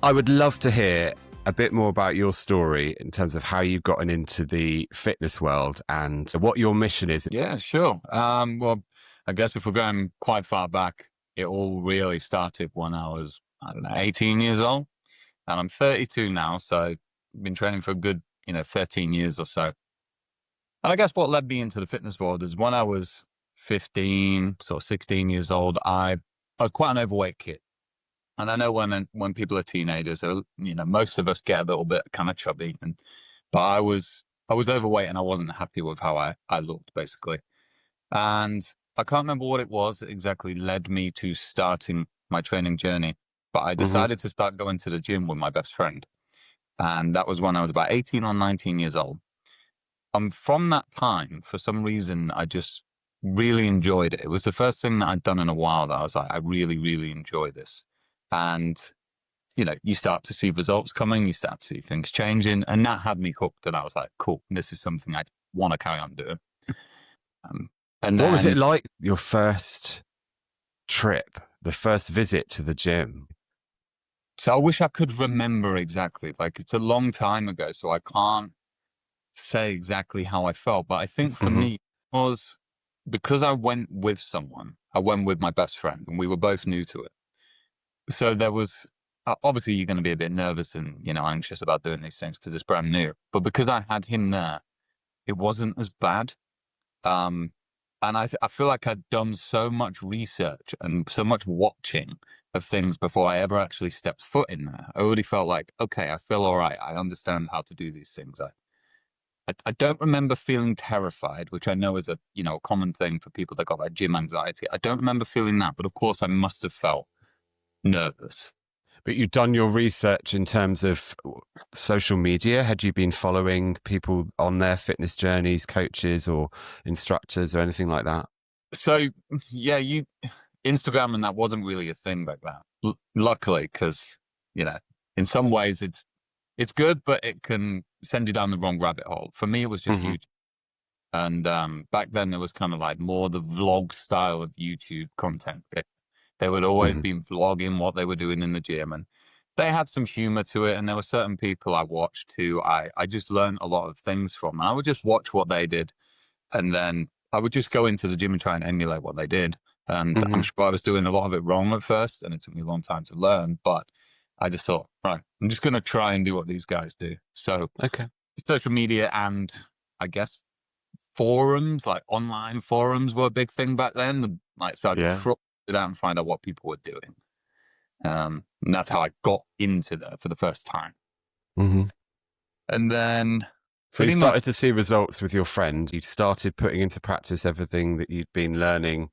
I would love to hear a bit more about your story in terms of how you've gotten into the fitness world and what your mission is. Yeah, sure. Well, I guess if we're going quite far back, it all really started when I was, 18 years old. And I'm 32 now, so I've been training for a good, 13 years or so. And I guess what led me into the fitness world is when I was 15, sort of 16 years old, I was quite an overweight kid. And I know when people are teenagers, most of us get a little bit kind of chubby, but I was overweight and I wasn't happy with how I looked, basically. And I can't remember what it was that exactly led me to starting my training journey, but I Mhm. decided to start going to the gym with my best friend. And that was when I was about 18 or 19 years old. From that time, for some reason, I just really enjoyed it. It was the first thing that I'd done in a while that I was like, I really, really enjoy this. And you start to see results coming, you start to see things changing, and that had me hooked. And I was like, cool, this is something I want to carry on doing. Um, and What was it then, like, your first trip, the first visit to the gym? so I wish I could remember exactly. Like, it's a long time ago, so I can't say exactly how I felt. But I think for Mhm. me, it was because I went with someone. I went with my best friend, and we were both new to it. So there was obviously you're going to be a bit nervous and anxious about doing these things because it's brand new. But because I had him there, it wasn't as bad. Um, and I feel like I'd done so much research and so much watching of things before I ever actually stepped foot in there. I already felt like, okay, I feel all right. I understand how to do these things. I don't remember feeling terrified, which I know is a common thing for people that got like gym anxiety. I don't remember feeling that, but of course I must have felt nervous. But you'd done your research in terms of social media. Had you been following people on their fitness journeys, coaches or instructors or anything like that? So yeah, Instagram and that wasn't really a thing back then. Luckily, because in some ways it's good, but it can send you down the wrong rabbit hole. For me, it was just Mhm. YouTube. And back then, there was kind of like more the vlog style of YouTube content. They would always Mhm. be vlogging what they were doing in the gym, and they had some humor to it. And there were certain people I watched who I just learned a lot of things from. And I would just watch what they did, and then I would just go into the gym and try and emulate what they did. And I'm Mhm. sure I was doing a lot of it wrong at first, and it took me a long time to learn. But I just thought, right, I'm just going to try and do what these guys do. So Okay. social media and I guess forums, like online forums, were a big thing back then. Like, so I'd Yeah. troll it out and find out what people were doing. And that's how I got into there for the first time. Mhm. And then So you pretty much, started to see results with your friend. You started putting into practice everything that you'd been learning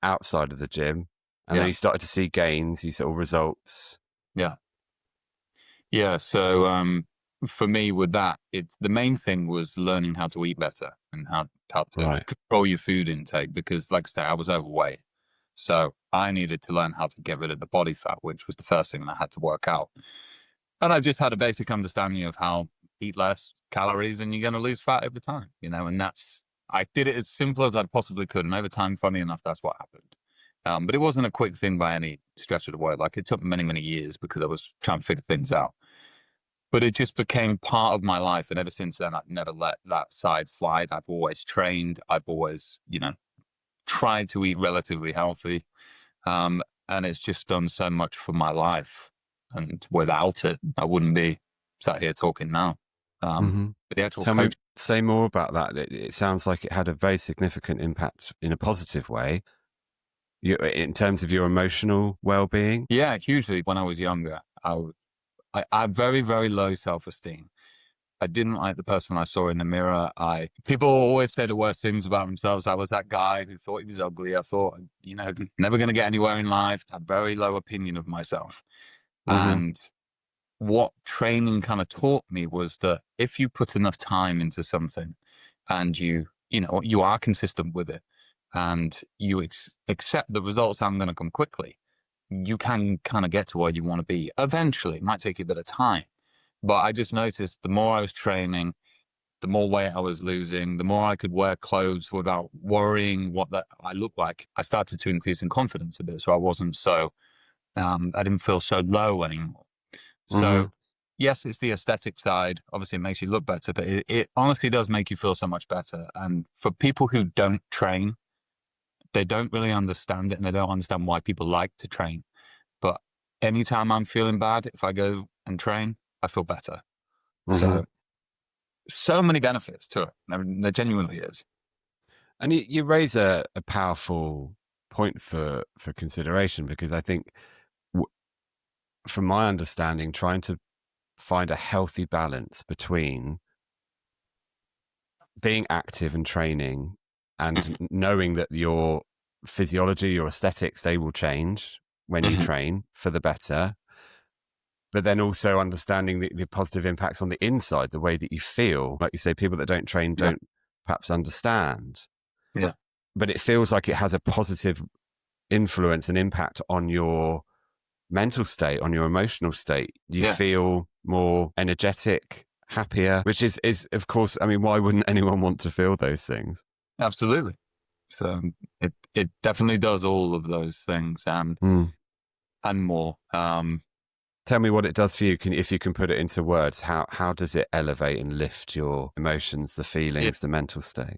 outside of the gym. And then yeah, you started to see gains, you saw results. yeah, yeah. So for me, with that, it's the main thing was learning how to eat better and how to Right. control your food intake because, like I say, I was overweight. So I needed to learn how to get rid of the body fat, which was the first thing I had to work out. And I just had a basic understanding of how eat less calories and you're going to lose fat over time, and I did it as simple as I possibly could. And over time, funny enough, that's what happened. But it wasn't a quick thing by any stretch of the word. Like, it took many, many years because I was trying to figure things out. But it just became part of my life. And ever since then, I've never let that side slide. I've always trained. I've always, tried to eat relatively healthy. Um, and it's just done so much for my life. And without it, I wouldn't be sat here talking now. Hmm. But the actual Tell me, coach, say more about that. It sounds like it had a very significant impact in a positive way, in terms of your emotional well-being. yeah, hugely. When I was younger, I had very, very low self-esteem. I didn't like the person I saw in the mirror. People always say the worst things about themselves. I was that guy who thought he was ugly. I thought, never going to get anywhere in life. I had very low opinion of myself. Hmm. And what training kind of taught me was that if you put enough time into something and you are consistent with it and you accept the results aren't going to come quickly, you can kind of get to where you want to be. Eventually, it might take you a bit of time. But I just noticed the more I was training, the more weight I was losing, the more I could wear clothes without worrying what that I looked like. I started to increase in confidence a bit. So I wasn't so, I didn't feel so low anymore. So yes, it's the aesthetic side. Obviously, it makes you look better, but it honestly does make you feel so much better. And for people who don't train, they don't really understand it, and they don't understand why people like to train. But anytime I'm feeling bad, if I go and train, I feel better. So many benefits to it. I mean, there genuinely is. And you raise a powerful point for consideration, because I think, from my understanding, trying to find a healthy balance between being active and training and knowing that your physiology, your aesthetics, they will change when you train for the better, but then also understanding the positive impacts on the inside, the way that you feel. Like you say, people that don't train don't perhaps understand. Yeah. But it feels like it has a positive influence and impact on your mental state, on your emotional state. You feel more energetic, happier, which is of course, I mean, why wouldn't anyone want to feel those things? Absolutely. So it definitely does all of those things and more. Tell me what it does for you. If you can put it into words, how does it elevate and lift your emotions, the feelings, the mental state?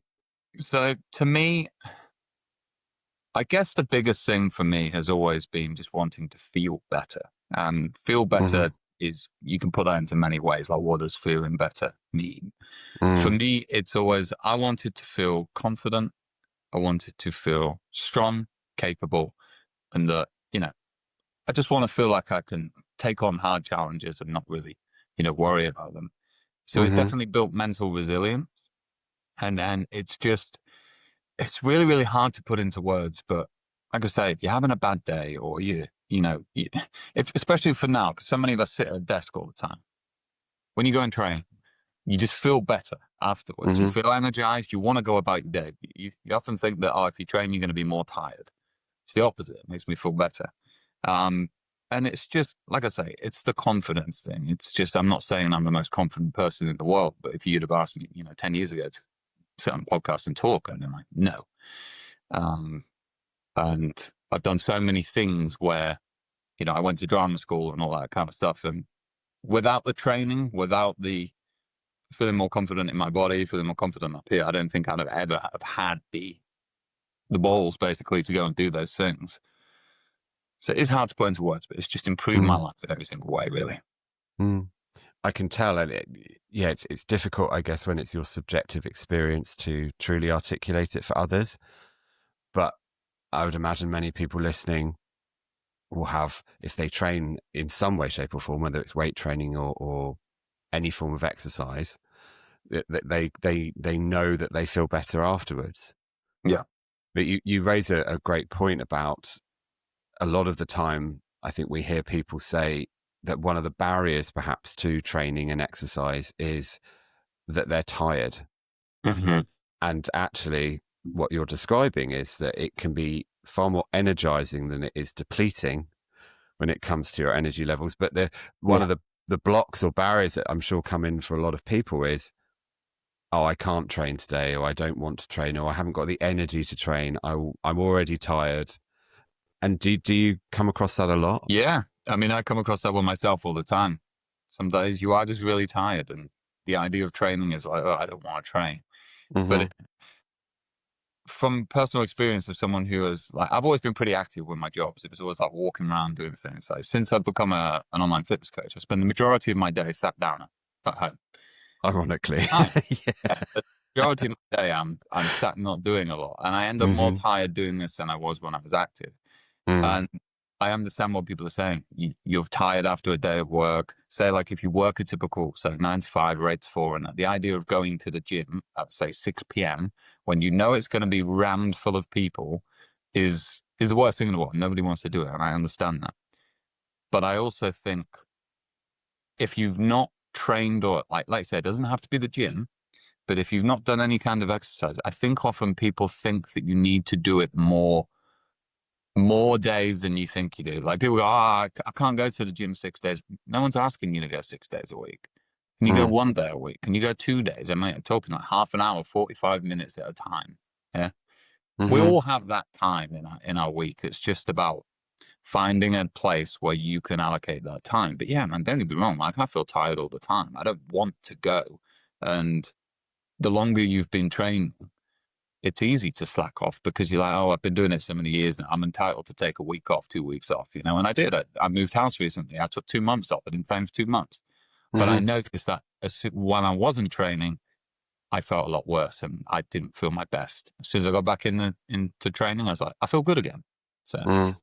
So to me, I guess the biggest thing for me has always been just wanting to feel better. And feel better is, you can put that into many ways. Like, what does feeling better mean? For me, it's always, I wanted to feel confident. I wanted to feel strong, capable, and that, I just want to feel like I can take on hard challenges and not really, worry about them. So it's definitely built mental resilience. And then it's really, really hard to put into words. But like I say, if you're having a bad day, or especially for now, because so many of us sit at a desk all the time, when you go and train, you just feel better afterwards. You feel energized. You want to go about your day. You often think that, if you train, you're going to be more tired. It's the opposite. It makes me feel better. And it's just, like I say, it's the confidence thing. It's just, I'm not saying I'm the most confident person in the world, but if you'd have asked me, 10 years ago to sit on a podcast and talk, and I'm like, no. And I've done so many things where, I went to drama school and all that kind of stuff. And without the training, without the feeling more confident in my body, feeling more confident up here, I don't think I'd have ever have had the balls, basically, to go and do those things. So it's hard to put into words, but it's just improved my life in every single way, really. I can tell. And it's difficult, I guess, when it's your subjective experience to truly articulate it for others. But I would imagine many people listening will have, if they train in some way, shape or form, whether it's weight training or any form of exercise, that they know that they feel better afterwards. Yeah. But you raise a great point about, a lot of the time, I think we hear people say that one of the barriers perhaps to training and exercise is that they're tired. And actually, what you're describing is that it can be far more energizing than it is depleting when it comes to your energy levels. But one of the blocks or barriers that I'm sure come in for a lot of people is, I can't train today, or I don't want to train, or I haven't got the energy to train. I'm already tired. And do you come across that a lot? Yeah. I mean, I come across that with myself all the time. Some days you are just really tired, and the idea of training is like, I don't want to train. But from personal experience of someone who has, like, I've always been pretty active with my jobs. It was always like walking around doing things. Like, since I've become an online fitness coach, I spend the majority of my day sat down at home. Ironically. The majority of my day I'm sat not doing a lot, and I end up more tired doing this than I was when I was active. And I understand what people are saying. You're tired after a day of work. Say, like, if you work a typical, 9 to 5 or 8 to 4, and the idea of going to the gym at, say, 6 p.m. when you know it's going to be rammed full of people is the worst thing in the world. Nobody wants to do it, and I understand that. But I also think, if you've not trained, or like I said, it doesn't have to be the gym, but if you've not done any kind of exercise, I think often people think that you need to do it more days than you think you do. Like, people go, I can't go to the gym 6 days. No one's asking you to go 6 days a week. Can you go 1 day a week? Can you go 2 days? I'm talking like half an hour, 45 minutes at a time. Yeah. We all have that time in our week. It's just about finding a place where you can allocate that time. But yeah, man, don't get me wrong. Like, I feel tired all the time. I don't want to go. And the longer you've been training, it's easy to slack off because you're like, oh, I've been doing it so many years now. I'm entitled to take a week off, 2 weeks off, you know, and I did. I moved house recently. I took 2 months off. I didn't train for 2 months. But I Hmm. noticed that when I wasn't training, I felt a lot worse and I didn't feel my best. As soon as I got back into training, I was like, I feel good again. So Mm.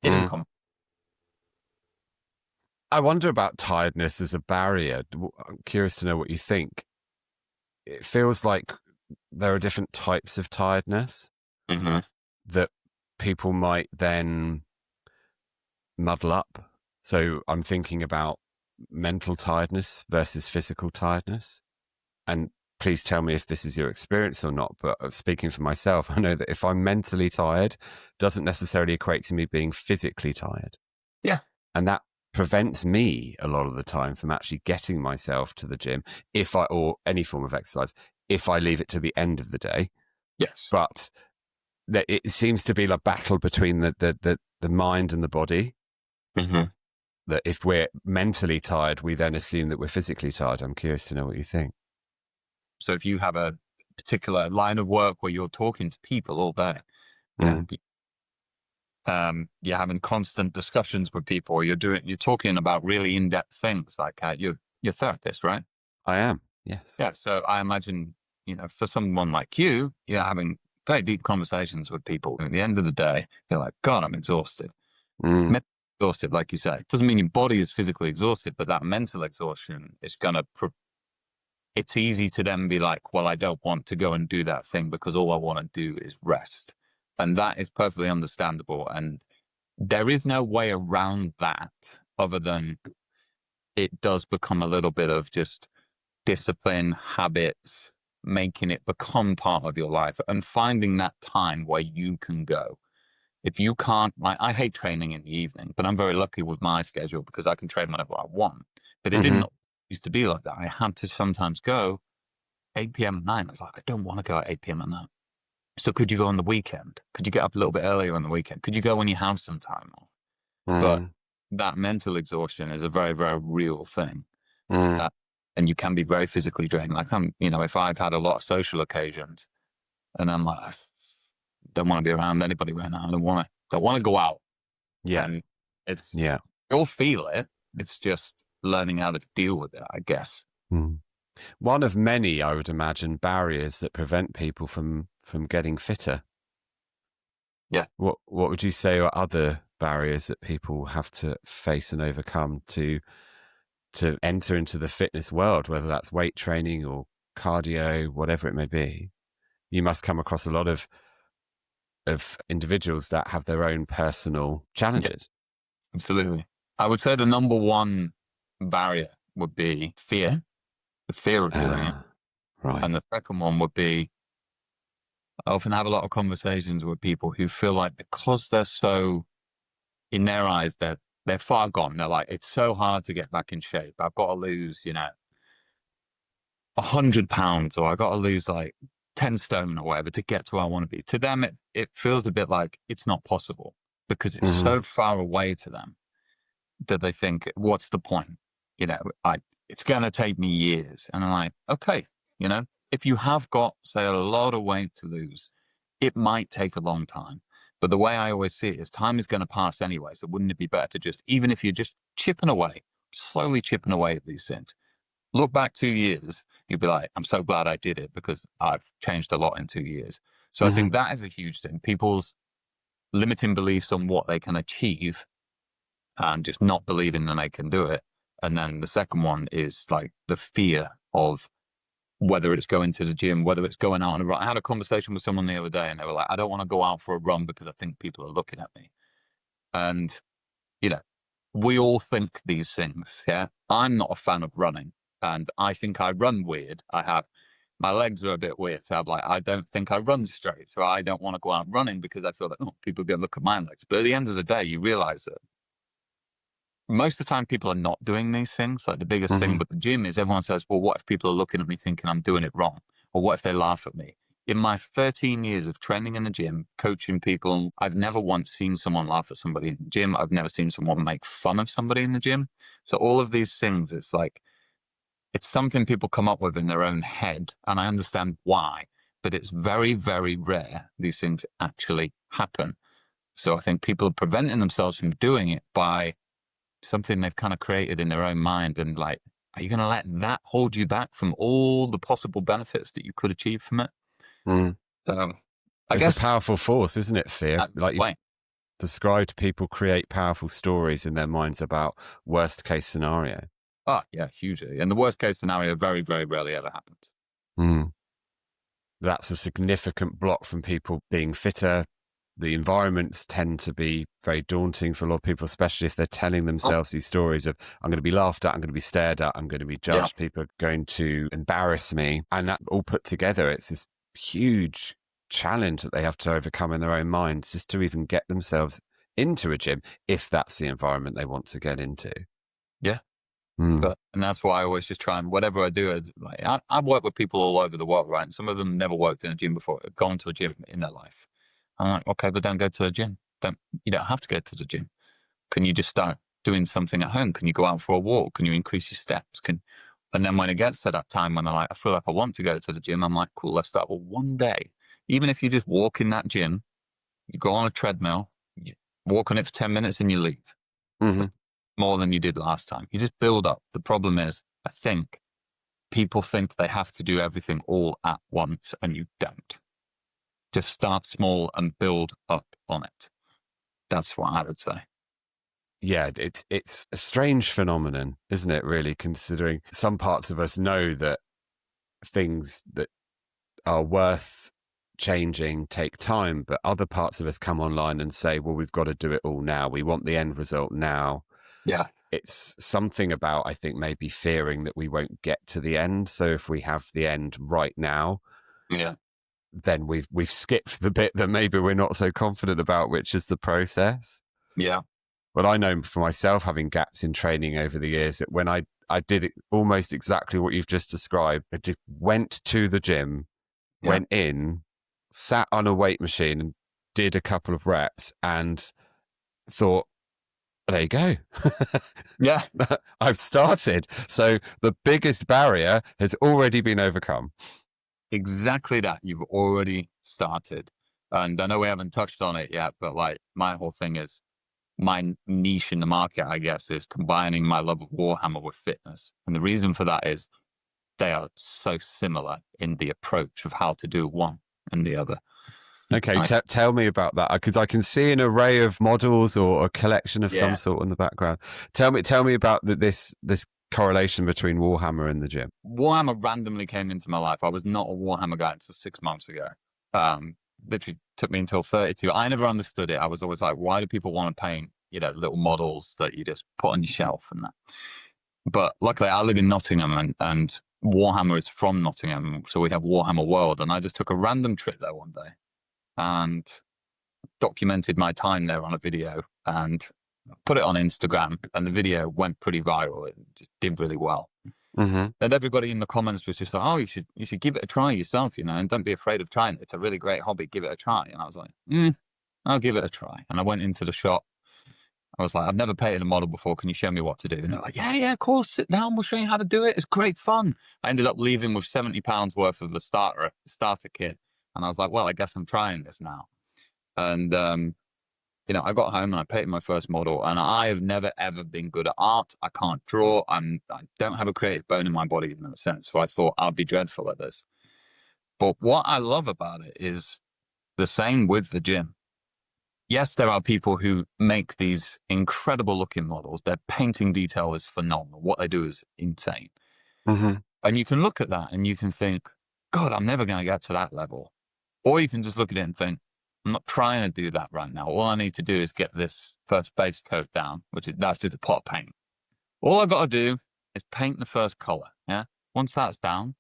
it is a Mm. common. I wonder about tiredness as a barrier. I'm curious to know what you think. It feels like there are different types of tiredness Mm-hmm. that people might then muddle up. So I'm thinking about mental tiredness versus physical tiredness. And please tell me if this is your experience or not. But speaking for myself, I know that if I'm mentally tired, doesn't necessarily equate to me being physically tired. Yeah. And that prevents me a lot of the time from actually getting myself to the gym or any form of exercise, if I leave it to the end of the day. Yes. But it seems to be like battle between the mind and the body. Mm-hmm. That if we're mentally tired, we then assume that we're physically tired. I'm curious to know what you think. So if you have a particular line of work where you're talking to people all day, you know, you're having constant discussions with people, or you're talking about really in-depth things, like you're therapist, right? I am, yes. Yeah. So I imagine, you know, for someone like you, you're having very deep conversations with people. And at the end of the day, you're like, God, I'm exhausted. Mm. Mentally exhausted, like you say. Doesn't mean your body is physically exhausted, but that mental exhaustion is gonna. It's easy to then be like, well, I don't want to go and do that thing because all I want to do is rest, and that is perfectly understandable. And there is no way around that other than it does become a little bit of just discipline, habits, making it become part of your life and finding that time where you can go. If you can't, like, I hate training in the evening, but I'm very lucky with my schedule because I can train whenever I want. But it Hmm. didn't used to be like that. I had to sometimes go 8 p.m. at night. I was like, I don't want to go at 8 p.m. at night. So could you go on the weekend? Could you get up a little bit earlier on the weekend? Could you go when you have some time off? But Mm. that mental exhaustion is a very, very real thing. Mm. And you can be very physically drained. Like you know, if I've had a lot of social occasions and I'm like, I don't want to be around anybody right now. I don't want to go out. Yeah, And it's, yeah. you'll feel it. It's just learning how to deal with it, I guess. Mm. One of many, I would imagine, barriers that prevent people from getting fitter. Yeah. What would you say are other barriers that people have to face and overcome to enter into the fitness world, whether that's weight training or cardio, whatever it may be? You must come across a lot of individuals that have their own personal Yeah, challenges. absolutely. I would say the number one barrier would be fear, the fear of doing it. Right. And the second one would be, I often have a lot of conversations with people who feel like because they're so, in their eyes, they're far gone. They're like, it's so hard to get back in shape. I've got to lose, you know, 100 pounds, or I got to lose like 10 stone or whatever to get to where I want to be. To them, it feels a bit like it's not possible because it's Mm-hmm. so far away to them that they think, what's the point? You know, it's going to take me years. And I'm like, okay, you know, if you have got, say, a lot of weight to lose, it might take a long time. But the way I always see it is time is going to pass anyway. So wouldn't it be better to just, even if you're just chipping away, slowly chipping away at these things, look back 2 years, you'll be like, I'm so glad I did it because I've changed a lot in 2 years. So I Mm-hmm. think that is a huge thing. People's limiting beliefs on what they can achieve and just not believing that they can do it. And then the second one is like the fear of whether it's going to the gym, whether it's going out on a run. I had a conversation with someone the other day and they were like, I don't want to go out for a run because I think people are looking at me. And, you know, we all think these things. Yeah. I'm not a fan of running and I think I run weird. My legs are a bit weird. So I'm like, I don't think I run straight. So I don't want to go out running because I feel like, oh, people are going to look at my legs. But at the end of the day, you realize that most of the time people are not doing these things. Like the biggest thing Mm-hmm. with the gym is everyone says, well, what if people are looking at me thinking I'm doing it wrong? Or what if they laugh at me? in my 13 years of training in the gym, coaching people, I've never once seen someone laugh at somebody in the gym. I've never seen someone make fun of somebody in the gym. So all of these things, it's like, it's something people come up with in their own head, and I understand why, but it's very, very rare these things actually happen. So I think people are preventing themselves from doing it by something they've kind of created in their own mind. And like, are you going to let that hold you back from all the possible benefits that you could achieve from it? Mm. So I It's a guess, powerful force, isn't it? Fear, like you've wait, described, people create powerful stories in their minds about worst case scenario. oh yeah, hugely. And the worst case scenario very, very rarely ever happens. Mm. That's a significant block from people being fitter. The environments tend to be very daunting for a lot of people, especially if they're telling themselves these stories of, I'm going to be laughed at, I'm going to be stared at, I'm going to be judged, people are going to embarrass me. And that all put together, it's this huge challenge that they have to overcome in their own minds just to even get themselves into a gym, if that's the environment they want to get into. Yeah. Mm. And that's why I always just try and whatever I do, I work with people all over the world, right? And some of them never worked in a gym before, gone to a gym in their life. I'm like, okay, but don't go to a gym. You don't have to go to the gym. Can you just start doing something at home? Can you go out for a walk? Can you increase your steps? And then when it gets to that time when they're like, I feel like I want to go to the gym, I'm like, cool, let's start with one day. Even if you just walk in that gym, you go on a treadmill, you walk on it for 10 minutes and you leave. Mm-hmm. More than you did last time. You just build up. The problem is, I think people think they have to do everything all at once, and you don't. Just start small and build up on it. That's what I would say. Yeah, it's a strange phenomenon, isn't it, really, considering some parts of us know that things that are worth changing take time, but other parts of us come online and say, well, we've got to do it all now. We want the end result now. Yeah. It's something about, I think, maybe fearing that we won't get to the end. So if we have the end right now, Yeah. then we've skipped the bit that maybe we're not so confident about, which is the process. Yeah. But I know for myself, having gaps in training over the years, that when I did it almost exactly what you've just described, I just went to the gym, went in, sat on a weight machine and did a couple of reps and thought, there you go. Yeah. I've started. So the biggest barrier has already been overcome. Exactly that. You've already started. And I know we haven't touched on it yet, but like my whole thing is, my niche in the market, I guess, is combining my love of Warhammer with fitness. And the reason for that is they are so similar in the approach of how to do one and the other. Okay, tell me about that, because I can see an array of models or a collection of some Yeah. sort in the background. Tell me about this correlation between Warhammer and the gym. Warhammer randomly came into my life. I was not a Warhammer guy until 6 months ago. Literally took me until 32. I never understood it. I was always like, why do people want to paint, little models that you just put on your shelf and that? But luckily, I live in Nottingham, and Warhammer is from Nottingham, so we have Warhammer World. And I just took a random trip there one day and documented my time there on a video and put it on Instagram. And the video went pretty viral. It just did really well. Mm-hmm. And everybody in the comments was just like, "Oh, you should give it a try yourself, and don't be afraid of trying it. It's a really great hobby. Give it a try." And I was like, "I'll give it a try." And I went into the shop. I was like, "I've never painted a model before. Can you show me what to do?" And they're like, "Yeah, of course. Sit down. We'll show you how to do it. It's great fun." I ended up leaving with £70 worth of the starter kit, and I was like, "Well, I guess I'm trying this now." And I got home and I painted my first model, and I have never ever been good at art. I can't draw. I don't have a creative bone in my body in that sense. So I thought I'd be dreadful at this. But what I love about it is the same with the gym. Yes, there are people who make these incredible looking models. Their painting detail is phenomenal. What they do is insane. Mm-hmm. And you can look at that and you can think, God, I'm never going to get to that level. Or you can just look at it and think, I'm not trying to do that right now. All I need to do is get this first base coat down, that's just a pot paint. All I've got to do is paint the first color. Yeah. Once that's down,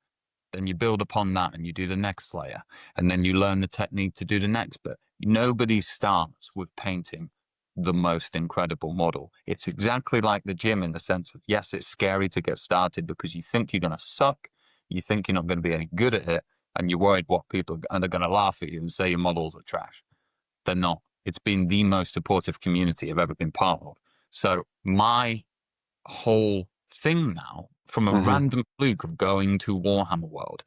then you build upon that and you do the next layer. And then you learn the technique to do the next bit. Nobody starts with painting the most incredible model. It's exactly like the gym in the sense of, yes, it's scary to get started because you think you're going to suck. You think you're not going to be any good at it. and you're worried what people are going to laugh at you and say your models are trash. They're not. It's been the most supportive community I've ever been part of. So my whole thing now, from a Mm-hmm. random fluke of going to Warhammer World,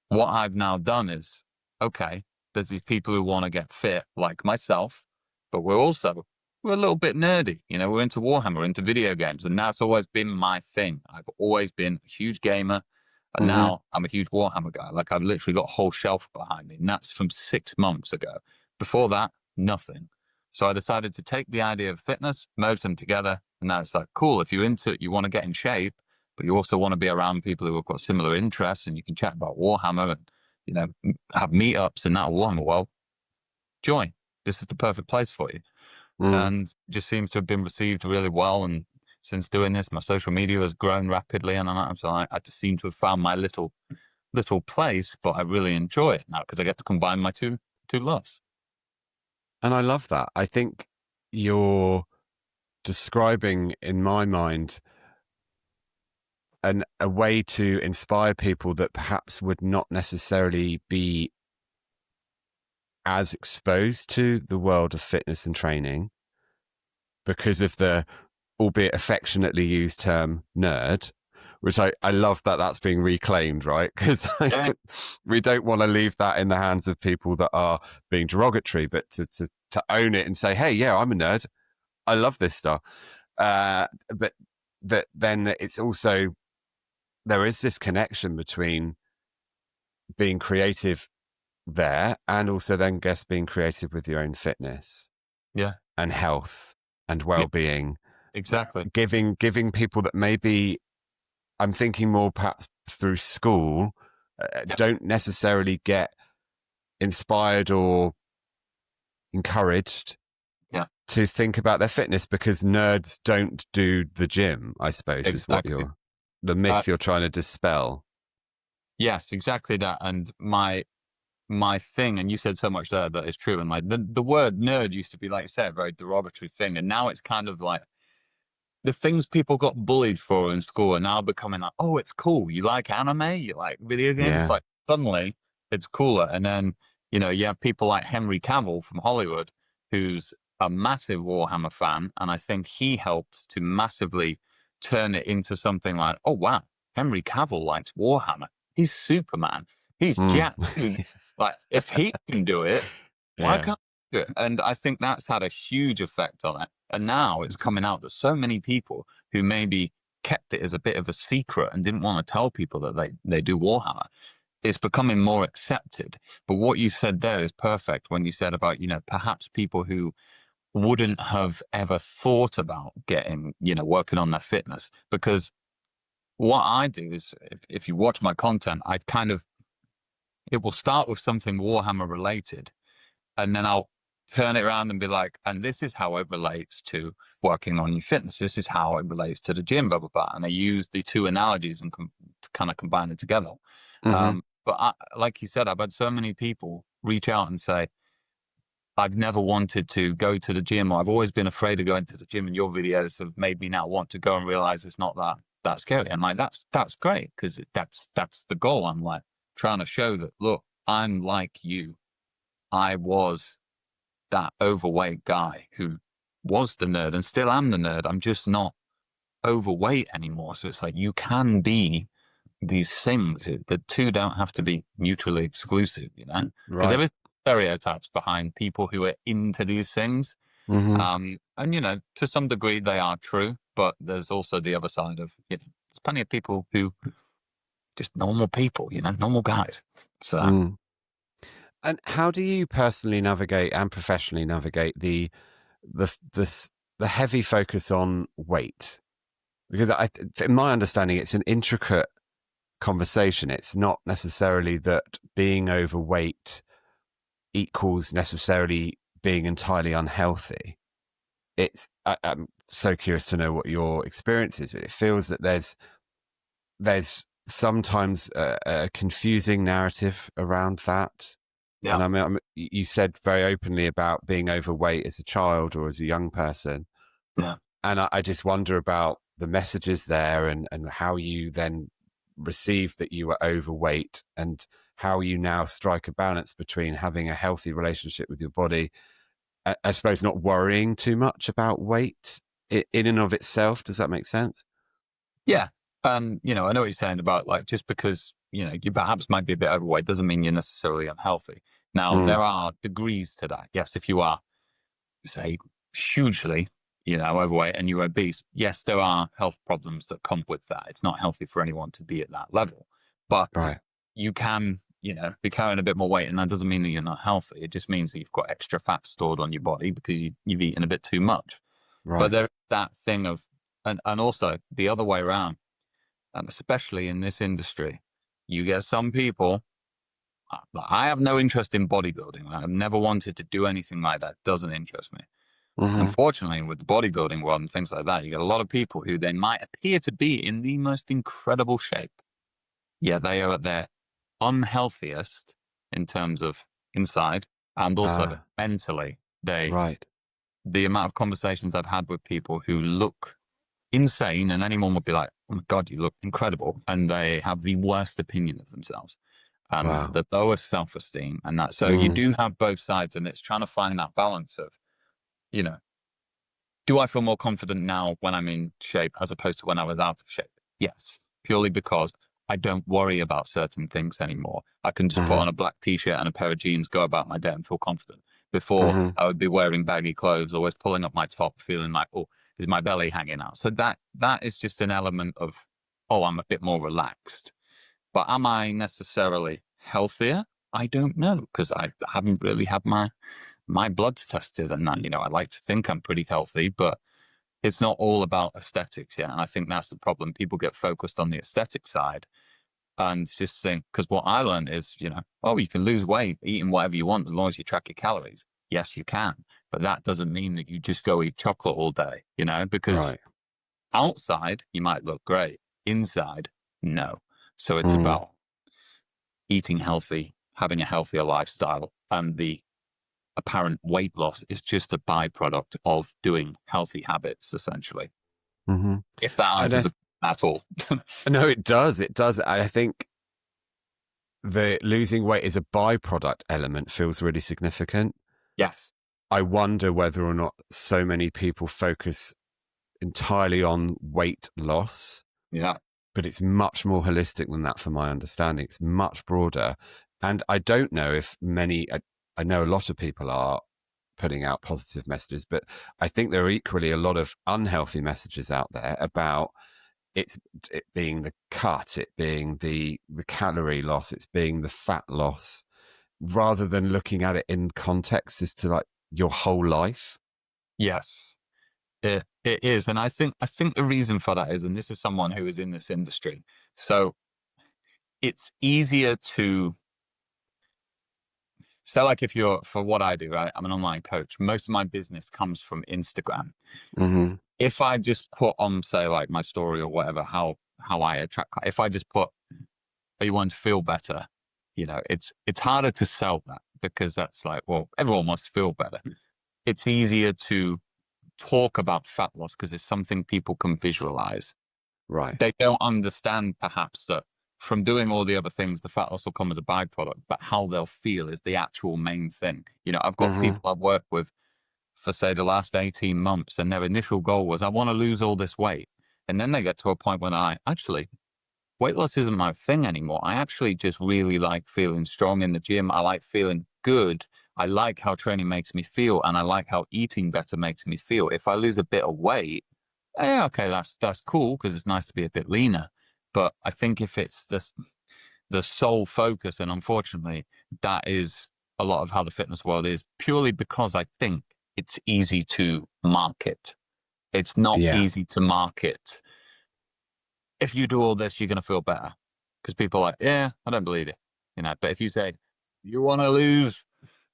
what I've now done is, okay, there's these people who want to get fit like myself, but we're a little bit nerdy. You know, we're into Warhammer, into video games, and that's always been my thing. I've always been a huge gamer, and Mm-hmm. now I'm a huge Warhammer guy. Like, I've literally got a whole shelf behind me, and that's from 6 months ago. Before that, nothing. So I decided to take the idea of fitness, merge them together, and now it's like, cool, if you're into it, you want to get in shape, but you also want to be around people who have got similar interests, and you can chat about Warhammer and, you know, have meetups in that Warhammer world. Join. This is the perfect place for you. Mm. And just seems to have been received really well. And since doing this, my social media has grown rapidly, and so I just seem to have found my little place. But I really enjoy it now because I get to combine my two loves. And I love that. I think you're describing, in my mind, a way to inspire people that perhaps would not necessarily be as exposed to the world of fitness and training because of the, albeit affectionately used term, nerd, which I love that that's being reclaimed, right? Because we don't want to leave that in the hands of people that are being derogatory, but to own it and say, hey, yeah, I'm a nerd. I love this stuff. But then it's also, there is this connection between being creative there and also then being creative with your own fitness and health and well-being. Exactly. Giving people that maybe, I'm thinking more perhaps through school, don't necessarily get inspired or encouraged to think about their fitness because nerds don't do the gym, I suppose, is what the myth you're trying to dispel. Yes, exactly that. And my thing, and you said so much there that is true. And like the word nerd used to be, like you said, a very derogatory thing. And now it's kind of like the things people got bullied for in school are now becoming like, oh, it's cool. You like anime? You like video games? Yeah. It's like suddenly it's cooler. And then, you know, you have people like Henry Cavill from Hollywood, who's a massive Warhammer fan. And I think he helped to massively turn it into something like, oh, wow, Henry Cavill likes Warhammer. He's Superman. He's Jack. Like, if he can do it, why can't I do it? And I think that's had a huge effect on it. And now it's coming out that so many people who maybe kept it as a bit of a secret and didn't want to tell people that they do Warhammer, it's becoming more accepted. But what you said there is perfect when you said about, you know, perhaps people who wouldn't have ever thought about getting, you know, working on their fitness. Because what I do is, if you watch my content, it will start with something Warhammer related, and then I'll turn it around and be like, and this is how it relates to working on your fitness. This is how it relates to the gym, blah, blah, blah. And I use the two analogies and to kind of combine it together. But like you said, I've had so many people reach out and say, I've never wanted to go to the gym, or I've always been afraid of going to the gym, and your videos have made me now want to go and realize it's not that scary. I'm like, that's great, because that's the goal. I'm like trying to show that, look, I'm like you. I was that overweight guy who was the nerd and still am the nerd. I'm just not overweight anymore. So it's like, you can be these things. The two don't have to be mutually exclusive, you know? Because there is stereotypes behind people who are into these things. And, you know, to some degree they are true, but there's also the other side of, you know, there's plenty of people who just normal people, you know, normal guys. So. And how do you personally navigate and professionally navigate the heavy focus on weight? Because in my understanding, it's an intricate conversation. It's not necessarily that being overweight equals necessarily being entirely unhealthy. I'm so curious to know what your experience is, but it feels that there's sometimes a confusing narrative around that. Yeah. And I mean, you said very openly about being overweight as a child or as a young person. Yeah. And I just wonder about the messages there and how you then received that you were overweight and how you now strike a balance between having a healthy relationship with your body, I suppose not worrying too much about weight in and of itself. Does that make sense? Yeah. You know, I know what you're saying about like, just because, you know, you perhaps might be a bit overweight doesn't mean you're necessarily unhealthy. Now, Mm, there are degrees to that. Yes, if you are, say, hugely, you know, overweight and you're obese, yes, there are health problems that come with that. It's not healthy for anyone to be at that level. But right, you can, you know, be carrying a bit more weight, and that doesn't mean that you're not healthy. It just means that you've got extra fat stored on your body because you've eaten a bit too much. But right. there's that thing of, and also the other way around, and especially in this industry, you get some people. I have no interest in bodybuilding. I've never wanted to do anything like that. It doesn't interest me. Hmm. Unfortunately, with the bodybuilding world and things like that, you get a lot of people who they might appear to be in the most incredible shape. Yeah, they are at their unhealthiest in terms of inside and also Ah, mentally. right. The amount of conversations I've had with people who look insane, and anyone would be like, "Oh my God, you look incredible," and they have the worst opinion of themselves and Wow. the lowest self-esteem, and that. So you Mm, do have both sides, and it's trying to find that balance of, you know, do I feel more confident now when I'm in shape as opposed to when I was out of shape? Yes, purely because I don't worry about certain things anymore. I can just put hmm, on a black t-shirt and a pair of jeans, go about my day and feel confident. Before, hmm. I would be wearing baggy clothes, always pulling up my top, feeling like, oh, is my belly hanging out? So that is just an element of, oh, I'm a bit more relaxed. But am I necessarily healthier? I don't know, because I haven't really had my blood's tested, and that, you know, I like to think I'm pretty healthy, but it's not all about aesthetics. Yeah. And I think that's the problem. People get focused on the aesthetic side and just think, because what I learned is, you know, oh, you can lose weight eating whatever you want as long as you track your calories. Yes, you can. But that doesn't mean that you just go eat chocolate all day, you know, because Right. outside you might look great, inside, no. So it's Mm, about eating healthy, having a healthier lifestyle, and the apparent weight loss is just a byproduct of doing healthy habits, essentially. hmm. If that And answers at all. no, it does. It does. I think the losing weight is a byproduct element feels really significant. Yes. I wonder whether or not so many people focus entirely on weight loss, Yeah. but it's much more holistic than that, from my understanding. It's much broader. And I don't know if I know a lot of people are putting out positive messages, but I think there are equally a lot of unhealthy messages out there about it being the cut, it being the calorie loss, it's being the fat loss, rather than looking at it in context as to like your whole life. Yes. It is. And I think the reason for that is, and this is someone who is in this industry. So it's easier to, so like if you're, for what I do, right? I'm an online coach. Most of my business comes from Instagram. Mm-hmm. If I just put on, say, like my story or whatever, how I attract, if I just put, oh, you want to feel better, you know, it's harder to sell that, because that's like, well, everyone wants to feel better. It's easier to talk about fat loss because it's something people can visualize. Right. They don't understand perhaps that from doing all the other things, the fat loss will come as a byproduct, but how they'll feel is the actual main thing. You know, I've got Mm-hmm. people I've worked with for, say, the last 18 months, and their initial goal was, I want to lose all this weight. And then they get to a point when actually, weight loss isn't my thing anymore. I actually just really like feeling strong in the gym. I like feeling good. I like how training makes me feel, and I like how eating better makes me feel. If I lose a bit of weight, yeah, okay, that's cool because it's nice to be a bit leaner. But I think if it's the sole focus, and unfortunately, that is a lot of how the fitness world is, purely because I think it's easy to market. It's not Yeah. easy to market. If you do all this, you're going to feel better, because people are like, yeah, I don't believe it, you know. But if you say you want to lose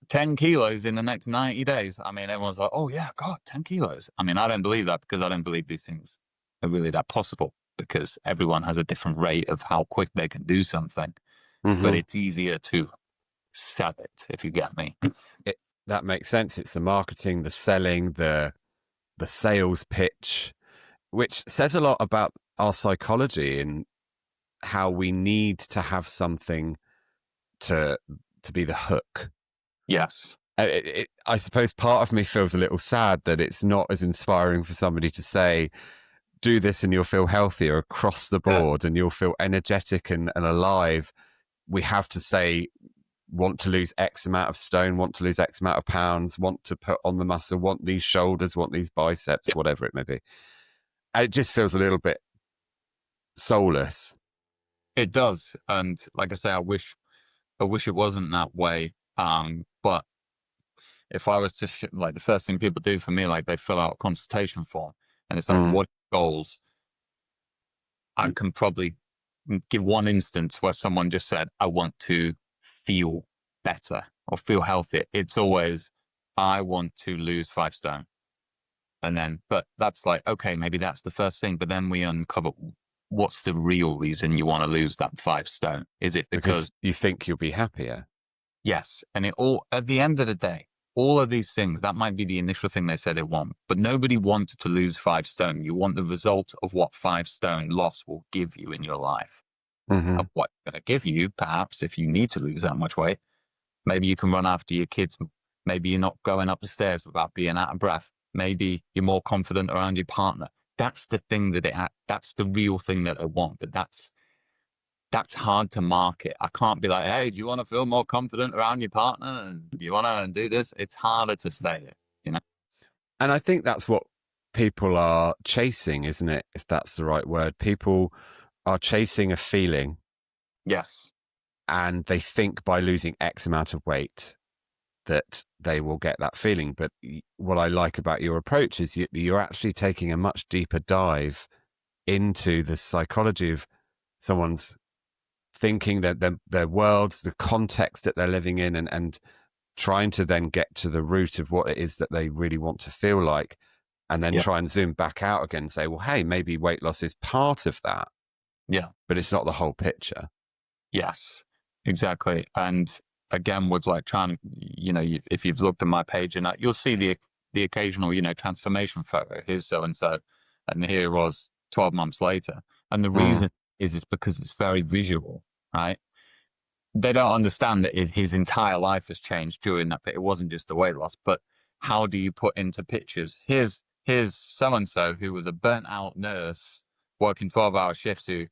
10 kilos in the next 90 days. I mean, everyone's like, oh, yeah, God, 10 kilos. I mean, I don't believe that, because I don't believe these things are really that possible, because everyone has a different rate of how quick they can do something. But Mm-hmm. it's easier to sell it, if you get me. It, that makes sense. It's the marketing, the selling, the sales pitch, which says a lot about our psychology and how we need to have something to be the hook. Yes. I suppose part of me feels a little sad that it's not as inspiring for somebody to say, do this and you'll feel healthier across the Yeah. board and you'll feel energetic and alive. We have to say, want to lose X amount of stone, want to lose X amount of pounds, want to put on the muscle, want these shoulders, want these biceps, Yeah. whatever it may be. And it just feels a little bit soulless. It does. And like I say, I wish it wasn't that way. But if I was to like, the first thing people do for me, like they fill out a consultation form and it's like, what goals? I can probably give one instance where someone just said, I want to feel better or feel healthier. It's always, I want to lose 5 stone. And then, but that's like, okay, maybe that's the first thing. But then we uncover, what's the real reason you want to lose that 5 stone? Is it because you think you'll be happier? Yes. And it all, at the end of the day, all of these things, that might be the initial thing they say they want, but nobody wants to lose 5 stone. You want the result of what 5 stone loss will give you in your life. Of what it's going to give you, perhaps, if you need to lose that much weight. Maybe you can run after your kids. Maybe you're not going up the stairs without being out of breath. Maybe you're more confident around your partner. That's the thing that's the real thing that they want. But that's hard to market. I can't be like, hey, do you want to feel more confident around your partner? And do you want to do this? It's harder to say it, you know? And I think that's what people are chasing, isn't it? If that's the right word. People are chasing a feeling. Yes. And they think by losing X amount of weight that they will get that feeling. But what I like about your approach is you're actually taking a much deeper dive into the psychology of someone's thinking, their worlds, the context that they're living in, and trying to then get to the root of what it is that they really want to feel like, and then try and zoom back out again and say, well, hey, maybe weight loss is part of that. Yeah. But it's not the whole picture. Yes, exactly. And again, with like trying, if you've looked at my page and you'll see the occasional, transformation photo. Here's so-and-so, and here it was 12 months later. And the reason is because it's very visual, right? They don't understand that his entire life has changed during that, but it wasn't just the weight loss. But how do you put into pictures? Here's so-and-so who was a burnt out nurse working 12-hour shifts who,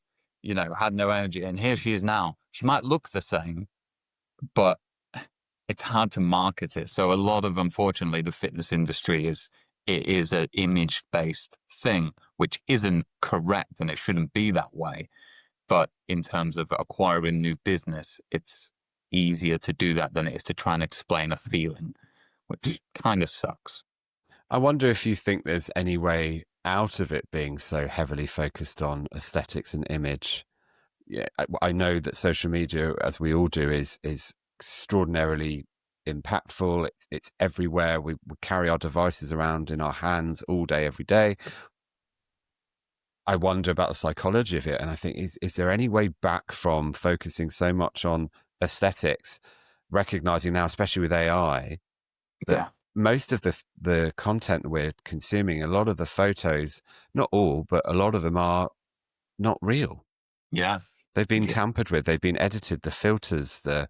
had no energy. And here she is now. She might look the same, but it's hard to market it. So a lot of, unfortunately, the fitness industry is an image-based thing, which isn't correct and it shouldn't be that way. But in terms of acquiring new business, it's easier to do that than it is to try and explain a feeling, which kind of sucks. I wonder if you think there's any way out of it being so heavily focused on aesthetics and image. Yeah, I know that social media, as we all do, is extraordinarily impactful. It's everywhere. We carry our devices around in our hands all day, every day. I wonder about the psychology of it. And I think, is there any way back from focusing so much on aesthetics, recognizing now, especially with AI, that most of the content we're consuming, a lot of the photos, not all, but a lot of them are not real. Yeah. They've been tampered with. They've been edited. The filters, the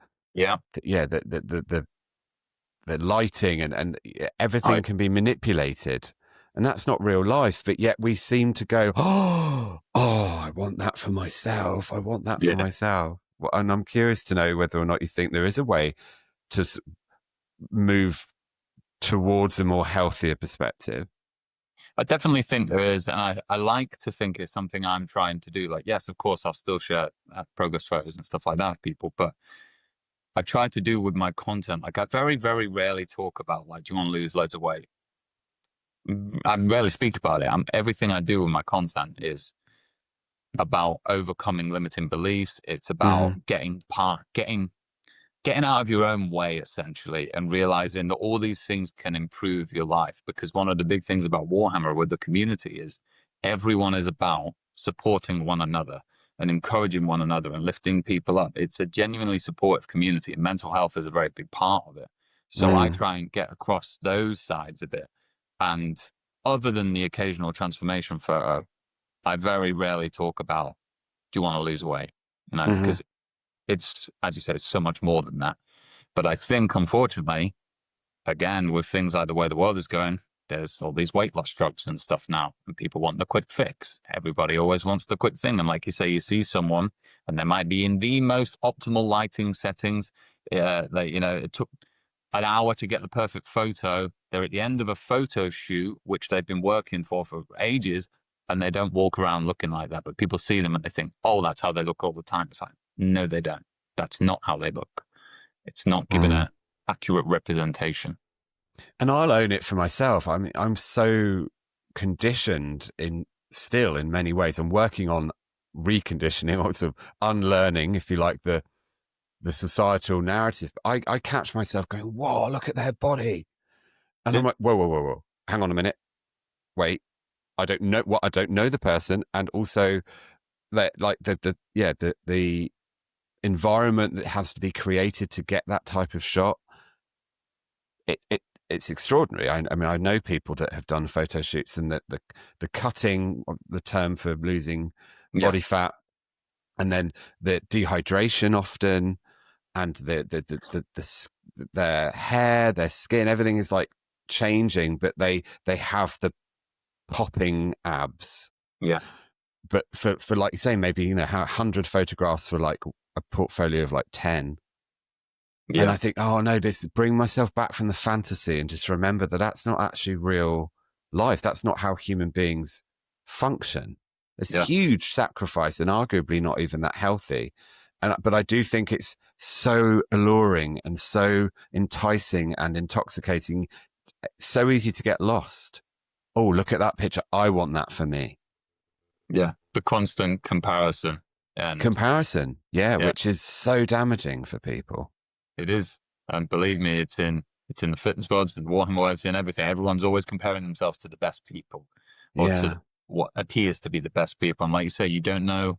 lighting and everything can be manipulated. And that's not real life, but yet we seem to go, oh, I want that for myself. I want that for myself. Well, and I'm curious to know whether or not you think there is a way to move towards a more healthier perspective. I definitely think there is. And I like to think it's something I'm trying to do. Like, yes, of course, I'll still share progress photos and stuff like that with people, but I try to do with my content. Like, I very, very rarely talk about, like, do you want to lose loads of weight? I rarely speak about it. Everything I do with my content is about overcoming limiting beliefs. It's about getting out of your own way, essentially, and realizing that all these things can improve your life. Because one of the big things about Warhammer with the community is everyone is about supporting one another and encouraging one another and lifting people up. It's a genuinely supportive community, and mental health is a very big part of it. So I try and get across those sides of it. And other than the occasional transformation photo, I very rarely talk about, do you want to lose weight? Because it's, as you said, it's so much more than that. But I think, unfortunately, again, with things like the way the world is going, there's all these weight loss drugs and stuff now, and people want the quick fix. Everybody always wants the quick thing. And like you say, you see someone, and they might be in the most optimal lighting settings. It took an hour to get the perfect photo. They're at the end of a photo shoot, which they've been working for ages, and they don't walk around looking like that. But people see them and they think, oh, that's how they look all the time. It's like, no, they don't. That's not how they look. It's not given Mm. an accurate representation. And I'll own it for myself. I mean, I'm so conditioned in many ways. I'm working on reconditioning, or sort of unlearning, if you like, the societal narrative. I catch myself going, whoa, look at their body. And I'm like, whoa, whoa, whoa, whoa. Hang on a minute. Wait. I don't know the person. And also that, like, the environment that has to be created to get that type of shot. It's extraordinary. I mean, I know people that have done photo shoots, and that the cutting, the term for losing body fat, and then the dehydration often, and their hair, their skin, everything is like changing, but they have the popping abs. Yeah. But for like you say, maybe 100 photographs for like a portfolio of like 10. Yeah. And I think, oh no, this bring myself back from the fantasy and just remember that that's not actually real life. That's not how human beings function. It's a huge sacrifice, and arguably not even that healthy. But I do think it's so alluring and so enticing and intoxicating, so easy to get lost. Oh, look at that picture. I want that for me. Yeah. The constant comparison. Which is so damaging for people. It is. And believe me, it's in the fitness world, in the Warhammer world, it's in everything. Everyone's always comparing themselves to the best people, or to what appears to be the best people. And like you say, you don't know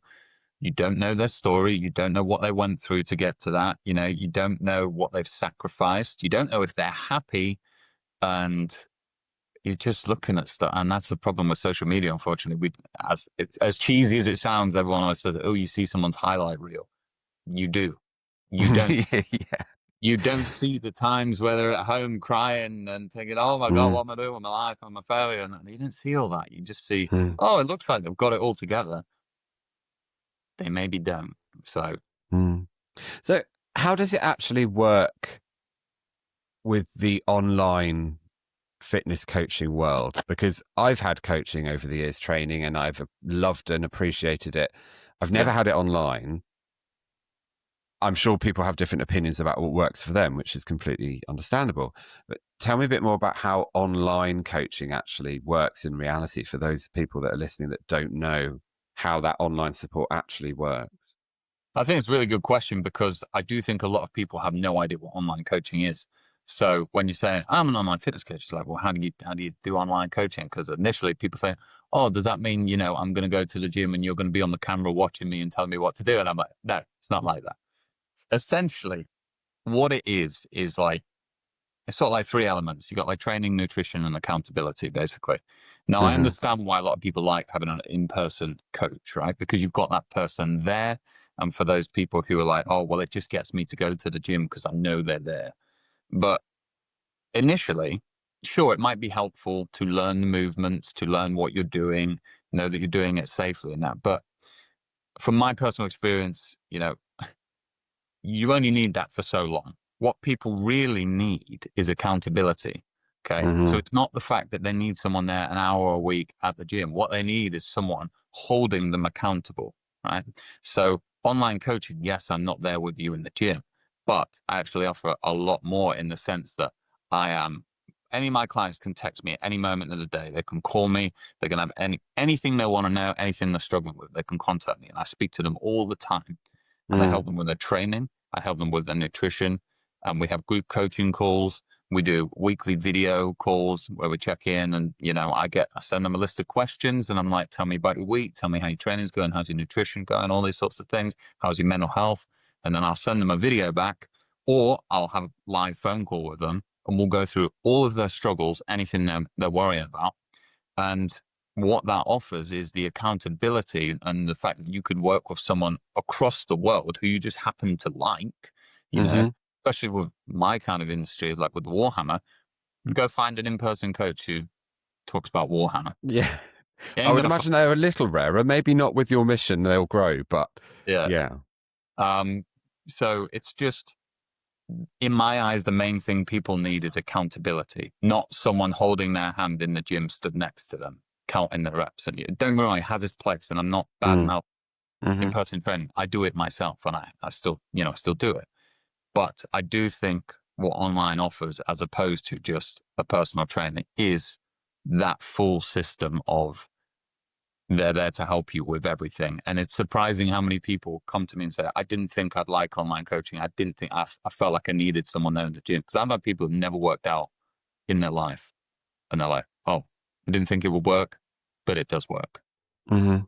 their story. You don't know what they went through to get to that. You don't know what they've sacrificed. You don't know if they're happy. And you're just looking at stuff. And that's the problem with social media, unfortunately. As cheesy as it sounds, everyone always said, oh, you see someone's highlight reel. You do. You don't. You don't see the times where they're at home crying and thinking, oh my God, what am I doing with my life? I'm a failure. And you don't see all that. You just see, oh, it looks like they've got it all together. They maybe don't. So how does it actually work with the online fitness coaching world? Because I've had coaching over the years, training, and I've loved and appreciated it. I've never had it online. I'm sure people have different opinions about what works for them, which is completely understandable. But tell me a bit more about how online coaching actually works in reality for those people that are listening that don't know how that online support actually works. I think it's a really good question, because I do think a lot of people have no idea what online coaching is. So when you say, I'm an online fitness coach, it's like, well, how do you do online coaching? Because initially people say, oh, does that mean, I'm going to go to the gym and you're going to be on the camera watching me and telling me what to do? And I'm like, no, it's not like that. Essentially, what it is like, it's sort of like three elements. You got like training, nutrition, and accountability, basically. Now, I understand why a lot of people like having an in-person coach, right? Because you've got that person there. And for those people who are like, oh, well, it just gets me to go to the gym because I know they're there. But initially, sure, it might be helpful to learn the movements, to learn what you're doing, know that you're doing it safely and that. But from my personal experience, you only need that for so long. What people really need is accountability. Okay. So it's not the fact that they need someone there an hour a week at the gym. What they need is someone holding them accountable. Right. So online coaching, yes, I'm not there with you in the gym, but I actually offer a lot more, in the sense that any of my clients can text me at any moment of the day. They can call me. They can have anything they want to know, anything they're struggling with. They can contact me, and I speak to them all the time. And I help them with their training. I help them with their nutrition. And we have group coaching calls. We do weekly video calls where we check in, and, I send them a list of questions, and I'm like, tell me about your week. Tell me how your training's going. How's your nutrition going? All these sorts of things. How's your mental health? And then I'll send them a video back, or I'll have a live phone call with them, and we'll go through all of their struggles, anything they're worrying about. And what that offers is the accountability and the fact that you could work with someone across the world who you just happen to like, you know, Hmm. especially with my kind of industry, like with Warhammer, go find an in-person coach who talks about Warhammer. Yeah. You I ain't would gonna find, imagine they're a little rarer. Maybe not with your mission, they'll grow, but yeah. yeah. Um, so it's just, in my eyes, the main thing people need is accountability, not someone holding their hand in the gym stood next to them, counting the reps. And don't get me wrong, it has its place, and I'm not bad Mm. mouth Hmm. in-person training. I do it myself, and I still, still do it. But I do think what online offers, as opposed to just a personal trainer, is that full system of they're there to help you with everything. And it's surprising how many people come to me and say, I didn't think I'd like online coaching. I didn't think I felt like I needed someone there in the gym. Because I've had people who've never worked out in their life. And they're like, oh, I didn't think it would work, but it does work. Hmm.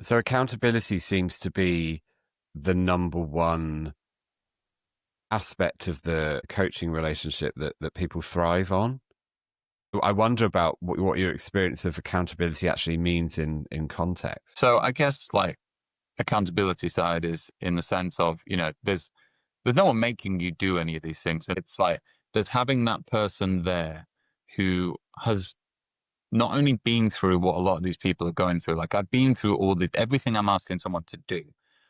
So accountability seems to be the number one aspect of the coaching relationship that people thrive on. I wonder about what your experience of accountability actually means in context. So I guess like accountability side is in the sense of, there's no one making you do any of these things. It's like there's having that person there who has not only been through what a lot of these people are going through. Like I've been through everything I'm asking someone to do.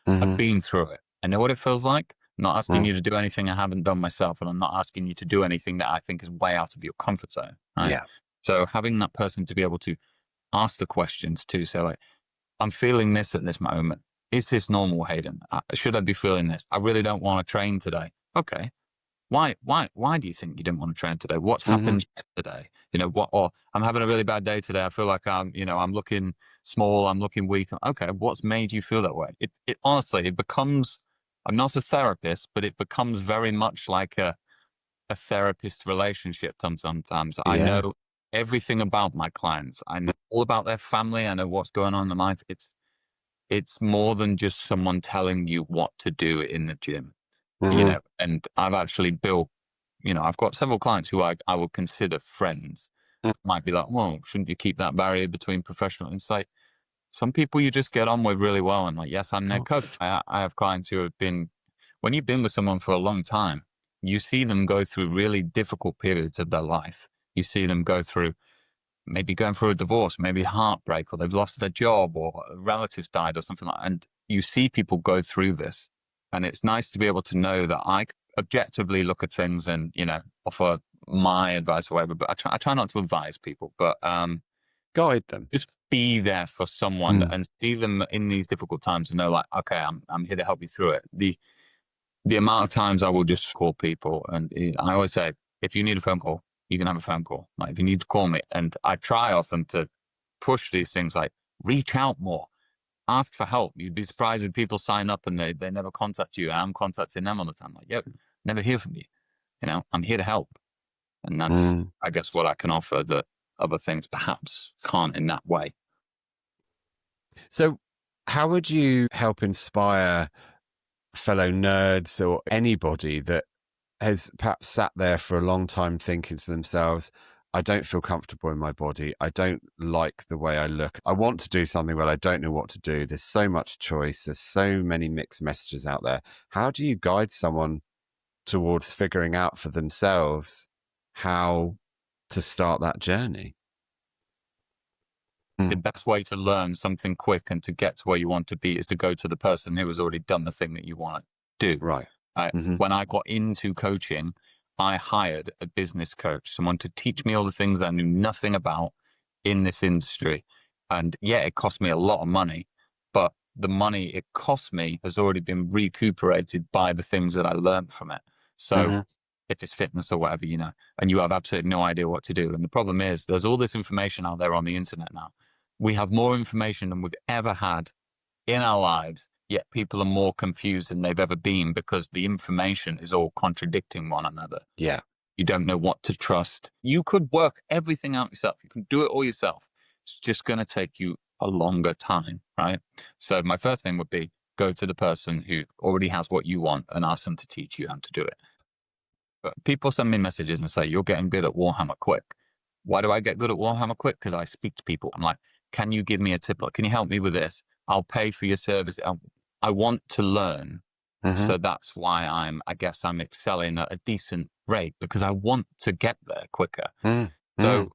I've Hmm. been through it. I know what it feels like. I'm not asking you to do anything I haven't done myself, and I'm not asking you to do anything that I think is way out of your comfort zone. Right. Yeah. So having that person to be able to ask the questions to say like, I'm feeling this at this moment. Is this normal, Hayden? Should I be feeling this? I really don't want to train today. Okay. Why do you think you didn't want to train today? What's Hmm. happened yesterday? Or I'm having a really bad day today. I feel like I'm looking small. I'm looking weak. Okay. What's made you feel that way? It honestly, it becomes, I'm not a therapist, but it becomes very much like a therapist relationship sometimes. I Yeah. know everything about my clients. I know all about their family. I know what's going on in their life. It's more than just someone telling you what to do in the gym, Hmm. and I've actually built, I've got several clients who I would consider friends. Might be like, well, shouldn't you keep that barrier between professional? And it's like, some people you just get on with really well. And like, yes, I'm their coach. I have clients who have been, when you've been with someone for a long time, you see them go through really difficult periods of their life. You see them go through, maybe going through a divorce, maybe heartbreak, or they've lost their job, or relatives died, or something like that. And you see people go through this. And it's nice to be able to know that I objectively look at things and, offer my advice or whatever. But I try not to advise people, but Guide them. just be there for someone Mm. and see them in these difficult times and know, like, okay, I'm here to help you through it. The amount of times I will just call people, and I always say, if you need a phone call, you can have a phone call. Like if you need to call me, and I try often to push these things, like reach out more, ask for help. You'd be surprised if people sign up and they never contact you. I'm contacting them all the time. Like, yo, never hear from you. I'm here to help, and that's, Mm. I guess, what I can offer that other things perhaps can't in that way. So, how would you help inspire fellow nerds or anybody that has perhaps sat there for a long time thinking to themselves, I don't feel comfortable in my body. I don't like the way I look. I want to do something, but I don't know what to do. There's so much choice. There's so many mixed messages out there. How do you guide someone towards figuring out for themselves how to start that journey? The Mm. best way to learn something quick and to get to where you want to be is to go to the person who has already done the thing that you want to do. Right. Hmm. When I got into coaching, I hired a business coach, someone to teach me all the things I knew nothing about in this industry. And yeah, it cost me a lot of money, but the money it cost me has already been recuperated by the things that I learned from it. So Hmm. if it's fitness or whatever, and you have absolutely no idea what to do. And the problem is there's all this information out there on the internet now. We have more information than we've ever had in our lives, yet people are more confused than they've ever been because the information is all contradicting one another. Yeah. You don't know what to trust. You could work everything out yourself. You can do it all yourself. It's just going to take you a longer time, right? So my first thing would be go to the person who already has what you want and ask them to teach you how to do it. But people send me messages and say, you're getting good at Warhammer quick. Why do I get good at Warhammer quick? Because I speak to people. I'm like, can you give me a tip? Like, can you help me with this? I'll pay for your service. I want to learn. Mm-hmm. So that's why I guess I'm excelling at a decent rate, because I want to get there quicker. So,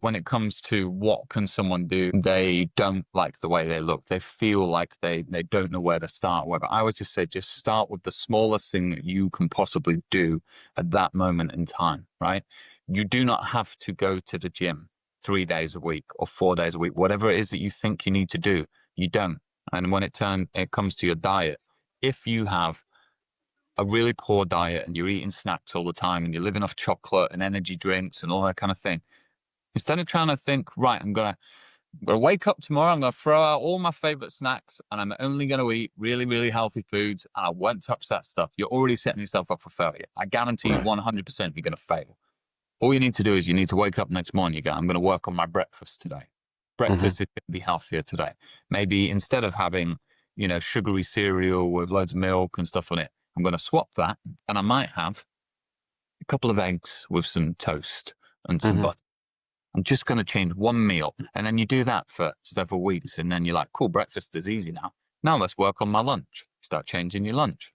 when it comes to what can someone do, they don't like the way they look. They feel like they don't know where to start. Whatever. I would just say, just start with the smallest thing that you can possibly do at that moment in time, right? You do not have to go to the gym 3 days a week or 4 days a week, whatever it is that you think you need to do. You don't. And when it comes to your diet, if you have a really poor diet and you're eating snacks all the time and you're living off chocolate and energy drinks and all that kind of thing, instead of trying to think, right, I'm gonna wake up tomorrow, I'm gonna throw out all my favorite snacks and I'm only gonna eat really, really healthy foods and I won't touch that stuff, you're already setting yourself up for failure. I guarantee you Right. 100% you're gonna fail. All you need to do is you need to wake up next morning, you go, I'm gonna work on my breakfast today. Breakfast is gonna be healthier today. Maybe instead of having, sugary cereal with loads of milk and stuff on it, I'm gonna swap that and I might have a couple of eggs with some toast and some butter. I'm just going to change one meal. And then you do that for several weeks. And then you're like, cool, breakfast is easy now. Now let's work on my lunch. Start changing your lunch.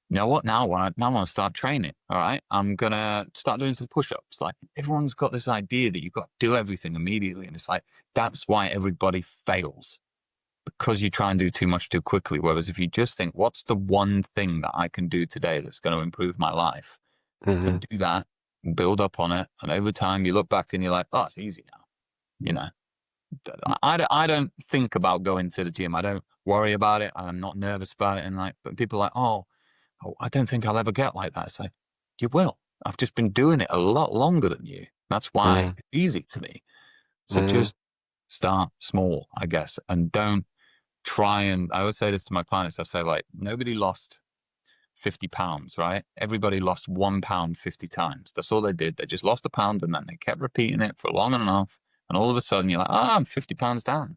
You know what? Now I want to start training. All right. I'm going to start doing some push-ups. Like, everyone's got this idea that you've got to do everything immediately. And it's like, that's why everybody fails, because you try and do too much too quickly. Whereas if you just think, what's the one thing that I can do today that's going to improve my life? And do that, build up on it. And over time you look back and you're like, oh, it's easy now. I don't think about going to the gym. I don't worry about it. I'm not nervous about it. And but people are like, oh, I don't think I'll ever get like that. It's like, you will. I've just been doing it a lot longer than you. That's why it's easy to me. So just start small, I guess, and don't try. And I always say this to my clients. I say, like, nobody lost 50 pounds, right? Everybody lost 1 pound 50 times. That's all they did. They just lost a pound and then they kept repeating it for long enough. And all of a sudden you're like, I'm 50 pounds down.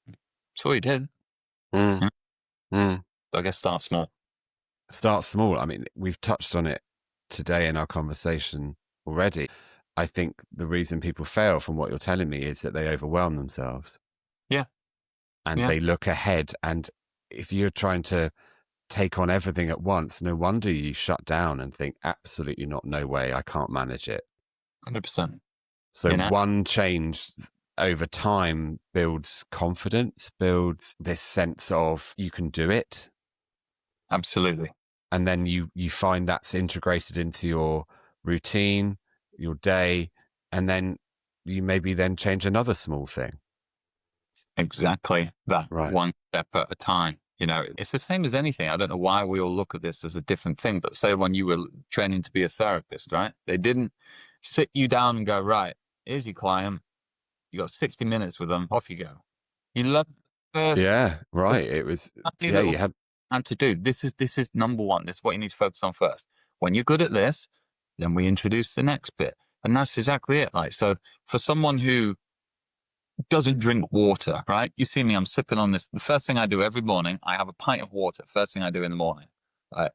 That's all you did. So I guess start small. Start small. I mean, we've touched on it today in our conversation already. I think the reason people fail, from what you're telling me, is that they overwhelm themselves. Yeah. And they look ahead. And if you're trying to take on everything at once, no wonder you shut down and think, absolutely not, no way, I can't manage it. 100%. So one change over time builds confidence, builds this sense of you can do it. Absolutely. And then you find that's integrated into your routine, your day, and then you maybe then change another small thing. Exactly that. Right. One step at a time. It's the same as anything. I don't know why we all look at this as a different thing, but say when you were training to be a therapist, right? They didn't sit you down and go, right, here's your client. You got 60 minutes with them. Off you go. You love first. Yeah, right. It was, you had to do. This is number one. This is what you need to focus on first. When you're good at this, then we introduce the next bit. And that's exactly it. Like, so for someone who doesn't drink water, right? You see me, I'm sipping on this. The first thing I do every morning, I have a pint of water. First thing I do in the morning. Right.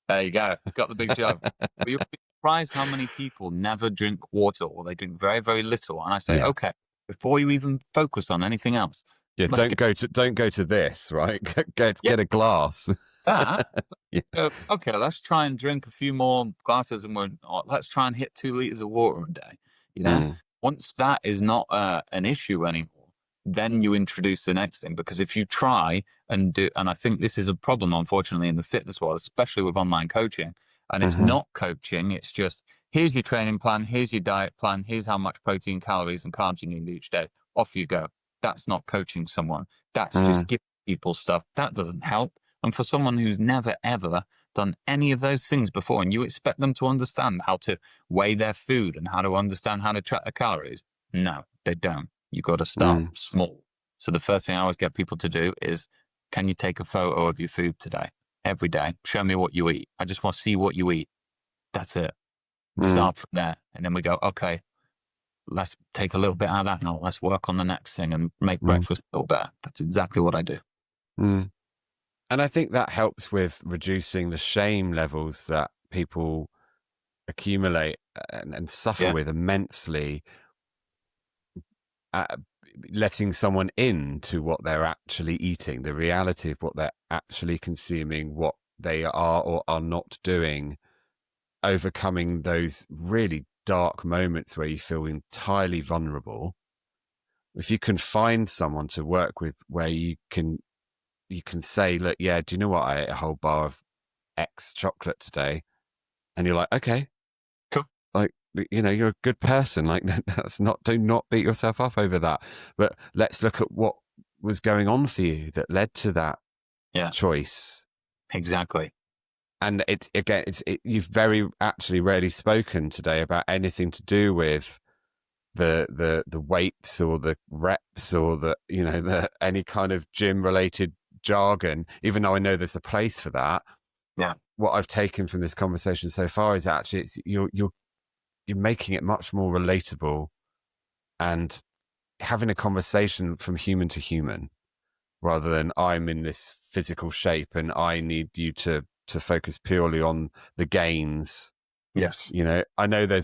There you go. Got the big job. But you'll be surprised how many people never drink water, or they drink very, very little. And I say, okay, before you even focus on anything else. Yeah, don't go to this, right? Get a glass. Okay, let's try and drink a few more glasses, and let's try and hit 2 liters of water a day. Once that is not an issue anymore, then you introduce the next thing. Because if you try and do, and I think this is a problem, unfortunately, in the fitness world, especially with online coaching, and it's not coaching, it's just, here's your training plan, here's your diet plan, here's how much protein, calories, and carbs you need each day. Off you go. That's not coaching someone. That's just giving people stuff. That doesn't help. And for someone who's never, ever done any of those things before, and you expect them to understand how to weigh their food and how to understand how to track their calories, no, they don't. You got to start small. So the first thing I always get people to do is, can you take a photo of your food today? Every day. Show me what you eat. I just want to see what you eat. That's it. Start from there. And then we go, okay, let's take a little bit out of that now. Let's work on the next thing and make breakfast a little better. That's exactly what I do. And I think that helps with reducing the shame levels that people accumulate and suffer Yeah. with immensely, uh, letting someone into what they're actually eating, the reality of what they're actually consuming, what they are or are not doing, overcoming those really dark moments where you feel entirely vulnerable. If you can find someone to work with where you can say, look, yeah, do you know what? I ate a whole bar of X chocolate today. And you're like, okay, Cool. like, you know, you're a good person. Like, do not beat yourself up over that. But let's look at what was going on for you that led to that Yeah. choice. Exactly. And you've very actually rarely spoken today about anything to do with the weights or the reps or any kind of gym related jargon, even though I know there's a place for that. Yeah. What I've taken from this conversation so far is actually you're making it much more relatable and having a conversation from human to human, rather than I'm in this physical shape and I need you to focus purely on the gains. Yes. You know, I know there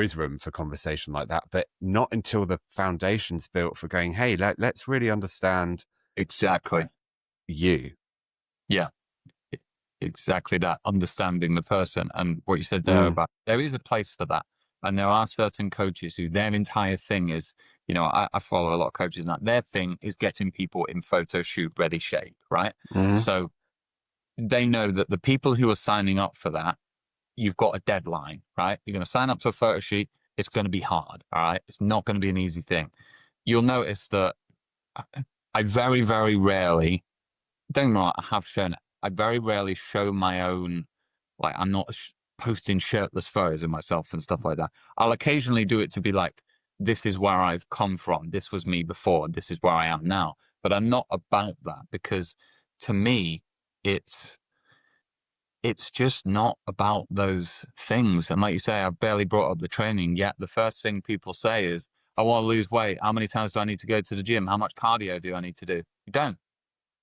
is room for conversation like that, but not until the foundation's built for going, hey, let's really understand Exactly. you. Yeah. Exactly that. Understanding the person, and what you said there Mm, about there is a place for that. And there are certain coaches who their entire thing is, I follow a lot of coaches now. Their thing is getting people in photo shoot ready shape, right? mm, So they know that the people who are signing up for that, you've got a deadline, right? You're going to sign up to a photo shoot. It's going to be hard, all right? It's not going to be an easy thing. You'll notice that I very, very rarely, don't know, I have shown it. I very rarely show my own, like, I'm not posting shirtless photos of myself and stuff like that. I'll occasionally do it to be like, this is where I've come from. This was me before. This is where I am now. But I'm not about that, because to me, it's just not about those things. And like you say, I've barely brought up the training yet. The first thing people say is, I want to lose weight. How many times do I need to go to the gym? How much cardio do I need to do? You don't.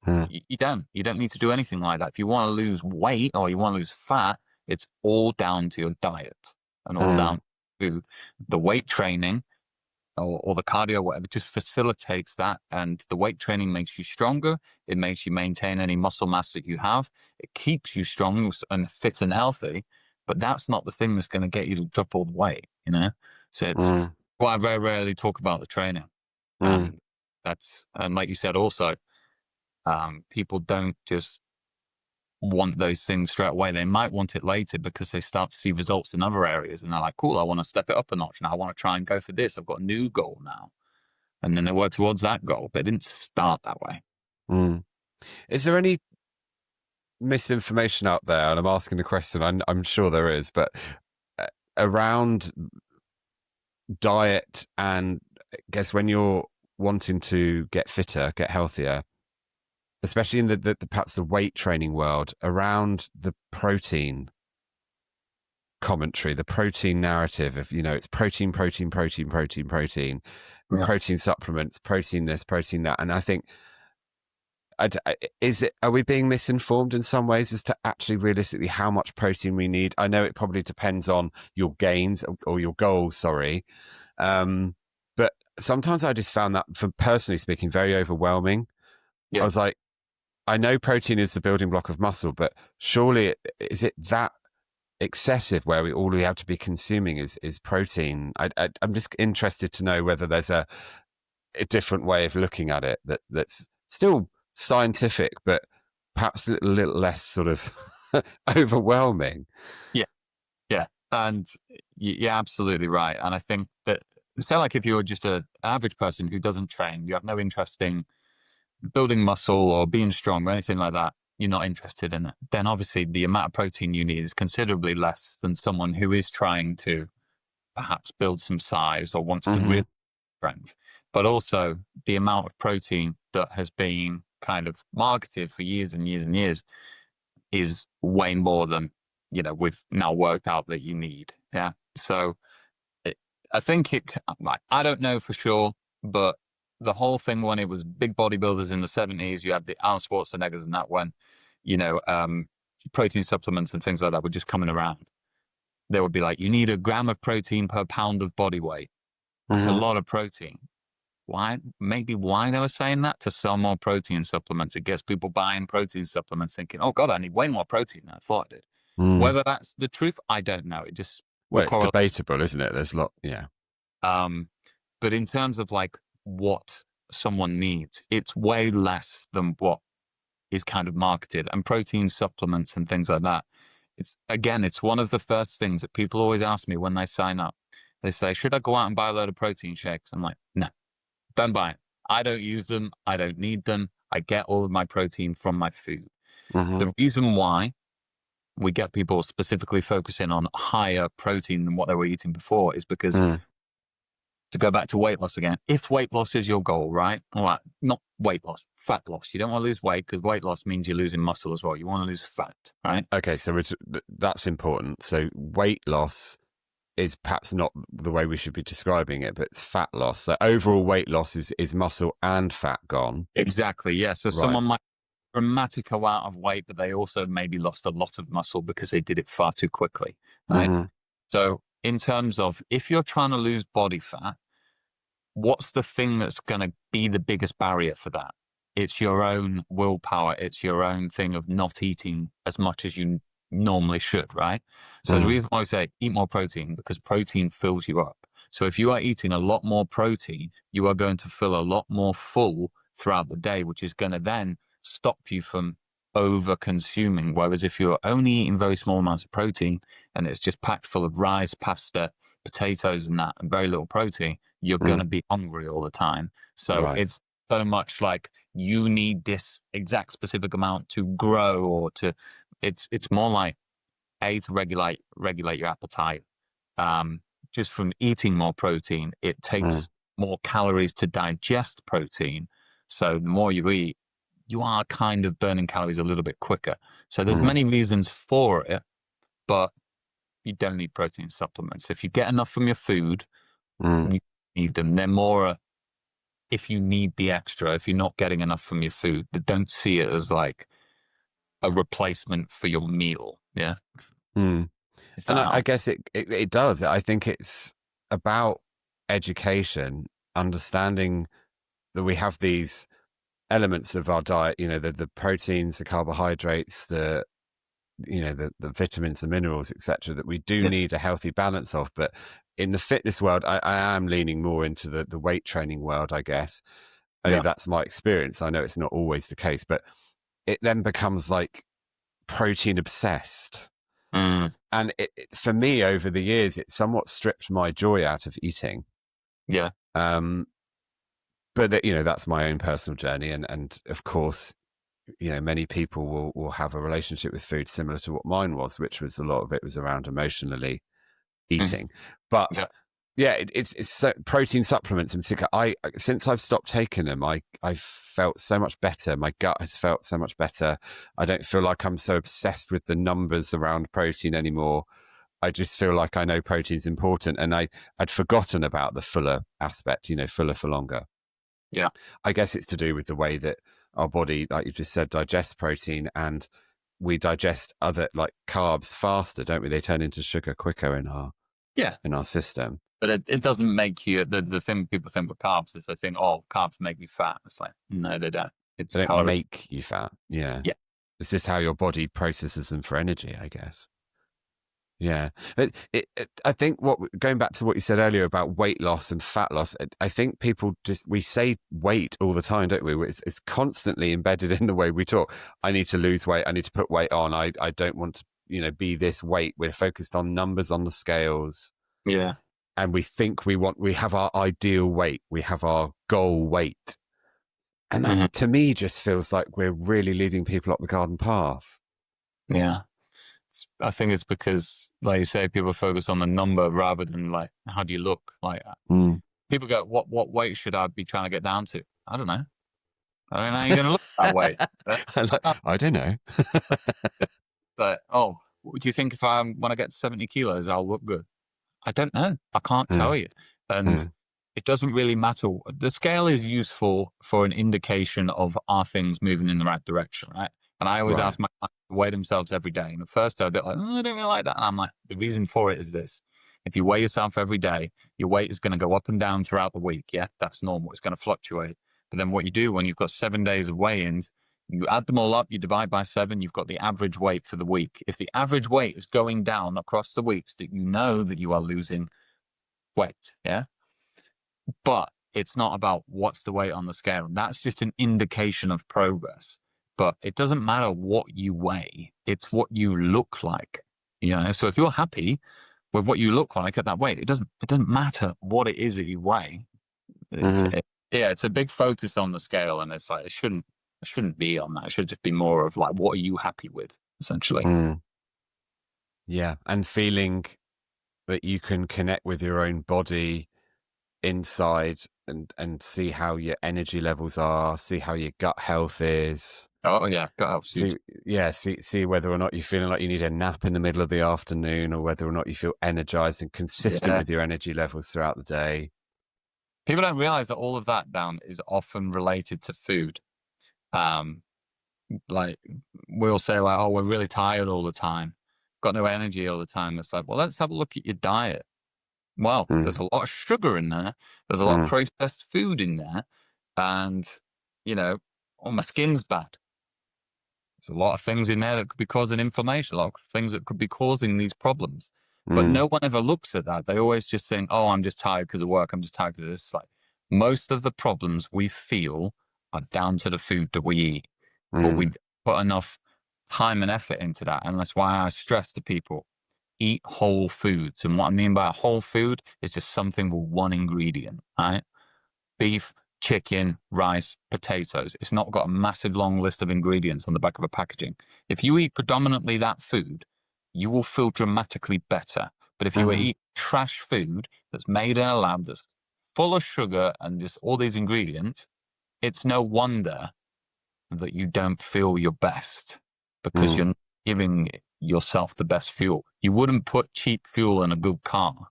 mm, You don't. You don't need to do anything like that. If you want to lose weight or you want to lose fat, it's all down to your diet and all mm, down to the weight training, or the cardio, whatever, just facilitates that. And the weight training makes you stronger. It makes you maintain any muscle mass that you have. It keeps you strong and fit and healthy. But that's not the thing that's going to get you to drop all the weight, you know? So it's mm, why I very rarely talk about the training. mm. And and like you said, also, people don't just want those things straight away. They might want it later because they start to see results in other areas and they're like, cool, I want to step it up a notch now. I want to try and go for this. I've got a new goal now. And then they work towards that goal, but it didn't start that way. Mm. Is there any misinformation out there? And I'm asking the question, I'm sure there is, but around diet, and I guess when you're wanting to get fitter, get healthier, especially in the perhaps the weight training world, around the protein commentary, the protein narrative of, it's protein, protein, protein, protein, protein, Yeah. protein supplements, protein this, protein that. And I think, are we being misinformed in some ways as to actually realistically how much protein we need? I know it probably depends on your gains or your goals, sorry. But sometimes I just found that, for personally speaking, very overwhelming. I Yeah. was like, I know protein is the building block of muscle, but surely is it that excessive where all we have to be consuming is protein? I'm just interested to know whether there's a different way of looking at it that's still scientific, but perhaps a little less sort of overwhelming. Yeah. Yeah. And you're absolutely right. And I think that, say, like, if you're just an average person who doesn't train, you have no interest in building muscle or being strong or anything like that, you're not interested in it, then obviously the amount of protein you need is considerably less than someone who is trying to perhaps build some size or wants to Mm-hmm. really strength. But also the amount of protein that has been kind of marketed for years and years and years is way more than, we've now worked out that you need. Yeah. So it, I think like, I don't know for sure, but the whole thing, when it was big bodybuilders in the 70s, you had the Arnold Schwarzeneggers and that, when, you know, um, protein supplements and things like that were just coming around. they would be like, you need a gram of protein per pound of body weight. That's a Mm-hmm. lot of protein. Why? Maybe why they were saying that? To sell more protein supplements. It gets people buying protein supplements thinking, oh God, I need way more protein than I thought I did. Mm. Whether that's the truth, I don't know. It just, the Well, it's correlation. debatable, isn't it? There's a lot. Yeah. But in terms of like what someone needs, it's way less than what is kind of marketed, and protein supplements and things like that. It's one of the first things that people always ask me when they sign up. They say, should I go out and buy a load of protein shakes? I'm like, no, don't buy it. I don't use them. I don't need them. I get all of my protein from my food. Mm-hmm. The reason why we get people specifically focusing on higher protein than what they were eating before is because, to go back to weight loss again, if weight loss is your goal, right? All right, not weight loss, fat loss. You don't want to lose weight because weight loss means you're losing muscle as well. You want to lose fat, right? Okay, so that's important. So weight loss is perhaps not the way we should be describing it, but it's fat loss. So overall weight loss is muscle and fat gone. Exactly, yeah. So Right. someone might dramatic amount of weight, but they also maybe lost a lot of muscle because they did it far too quickly, right? Mm-hmm. So in terms of if you're trying to lose body fat, what's the thing that's going to be the biggest barrier for that? It's your own willpower. It's your own thing of not eating as much as you normally should, right? So the reason why I say eat more protein, because protein fills you up. So if you are eating a lot more protein, you are going to feel a lot more full throughout the day, which is going to then stop you from over consuming. Whereas if you're only eating very small amounts of protein and it's just packed full of rice, pasta, potatoes and that, and very little protein, you're going to be hungry all the time. So it's so much like you need this exact specific amount to grow, or to, it's more like to regulate your appetite. Just from eating more protein, it takes more calories to digest protein. So the more you eat, you are kind of burning calories a little bit quicker. So there's many reasons for it, but you don't need protein supplements. If you get enough from your food, you need them. They're more if you need the extra, if you're not getting enough from your food, but don't see it as like a replacement for your meal. Yeah. And I guess it does. I think it's about education, understanding that we have these elements of our diet, the proteins, the carbohydrates, the vitamins, the minerals, etc., that we do need a healthy balance of. But in the fitness world, I am leaning more into the weight training world, I guess. I think that's my experience. I know it's not always the case, but it then becomes like protein obsessed. And for me, over the years, it somewhat stripped my joy out of eating. Yeah. But that's my own personal journey, and of course, many people will have a relationship with food similar to what mine was, which was a lot of it was around emotionally eating. But it's protein supplements in particular. Since I've stopped taking them, I've felt so much better. My gut has felt so much better. I don't feel like I'm so obsessed with the numbers around protein anymore. I just feel like I know protein's important, and I'd forgotten about the fuller aspect, fuller for longer. Yeah. I guess it's to do with the way that our body, like you just said, digests protein, and we digest other like carbs faster, don't we? They turn into sugar quicker in our system. But it doesn't make you, the thing people think with carbs is they think, oh, carbs make you fat. It's like, no, they don't. It's they don't make you fat. Yeah. Yeah. It's just how your body processes them for energy, I guess. Yeah. But I think going back to what you said earlier about weight loss and fat loss, I think people we say weight all the time, don't we? It's constantly embedded in the way we talk. I need to lose weight. I need to put weight on. I don't want to, be this weight. We're focused on numbers on the scales. Yeah. And we think we have our ideal weight. We have our goal weight. And that to me just feels like we're really leading people up the garden path. Yeah. I think it's because, like you say, people focus on the number rather than like, how do you look? Like people go, what weight should I be trying to get down to? I don't know. I don't know how you're going to look that way. I don't know. But, do you think if when I get 70 kilos, I'll look good? I don't know. I can't tell you. And it doesn't really matter. The scale is useful for an indication of are things moving in the right direction, right? And I always Right. ask my clients to weigh themselves every day. And at first they're a bit like, oh, I don't really like that. And I'm like, the reason for it is this. If you weigh yourself every day, your weight is going to go up and down throughout the week. Yeah, that's normal. It's going to fluctuate. But then what you do when you've got 7 days of weigh-ins, you add them all up, you divide by 7, you've got the average weight for the week. If the average weight is going down across the weeks, that you know that you are losing weight. Yeah. But it's not about what's the weight on the scale. That's just an indication of progress. But it doesn't matter what you weigh, it's what you look like. So if you're happy with what you look like at that weight, it doesn't matter what it is that you weigh. It's a big focus on the scale, and it's like it shouldn't be on that. It should just be more of like, what are you happy with, essentially. Yeah, and feeling that you can connect with your own body inside and see how your energy levels are, see how your gut health is. Oh yeah, gut health's huge. See whether or not you're feeling like you need a nap in the middle of the afternoon, or whether or not you feel energized and consistent with your energy levels throughout the day. People don't realize that all of that down is often related to food. Like we'll say like, oh, we're really tired all the time, got no energy all the time. It's like, well, let's have a look at your diet. Well, there's a lot of sugar in there. There's a lot of processed food in there. And, oh, my skin's bad. There's a lot of things in there that could be causing inflammation, a lot of things that could be causing these problems. But no one ever looks at that. They always just think, oh, I'm just tired because of work. I'm just tired because of this. It's like most of the problems we feel are down to the food that we eat. But we put enough time and effort into that. And that's why I stress to people, eat whole foods. And what I mean by whole food is just something with one ingredient, right? Beef, chicken, rice, potatoes. It's not got a massive long list of ingredients on the back of a packaging. If you eat predominantly that food, you will feel dramatically better. But if you eat trash food that's made in a lab, that's full of sugar and just all these ingredients, it's no wonder that you don't feel your best, because you're not giving yourself the best fuel. You wouldn't put cheap fuel in a good car.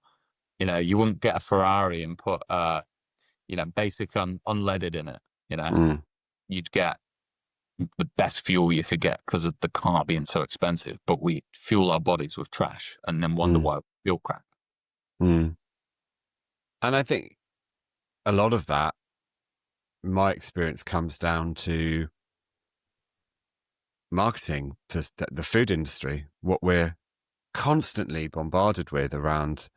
You wouldn't get a Ferrari and put basic unleaded in it. You'd get the best fuel you could get because of the car being so expensive. But we fuel our bodies with trash and then wonder why we feel crap. And I think a lot of that, my experience, comes down to marketing, to the food industry, what we're constantly bombarded with around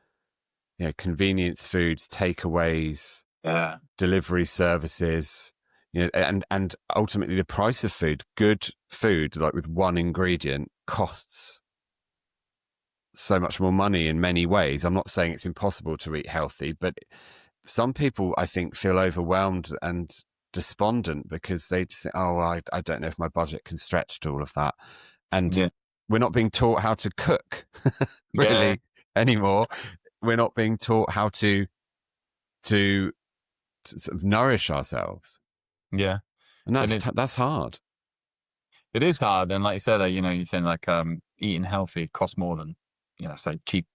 convenience foods, takeaways, delivery services, and ultimately the price of food. Good food, like with one ingredient, costs so much more money in many ways. I'm not saying it's impossible to eat healthy, but some people, I think, feel overwhelmed and despondent because they just say, oh, I don't know if my budget can stretch to all of that. And we're not being taught how to cook really anymore. We're not being taught how to sort of nourish ourselves. Yeah. And that's hard. It is hard. And like you said, you think like eating healthy costs more than, say cheap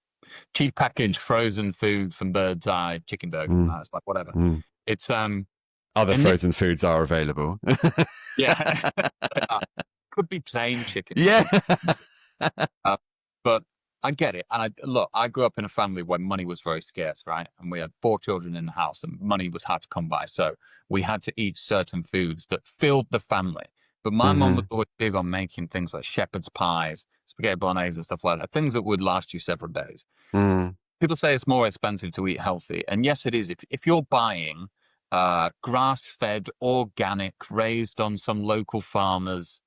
packaged frozen food from Bird's Eye, chicken burgers and that. It's like, whatever. It's other frozen foods are available. Yeah. Could be plain chicken. Yeah. But I get it. And I grew up in a family where money was very scarce, right? And we had 4 children in the house and money was hard to come by. So we had to eat certain foods that filled the family. But my mum was always big on making things like shepherd's pies, spaghetti bolognese and stuff like that, things that would last you several days. People say it's more expensive to eat healthy. And yes, it is. If you're buying grass-fed, organic, raised on some local farmers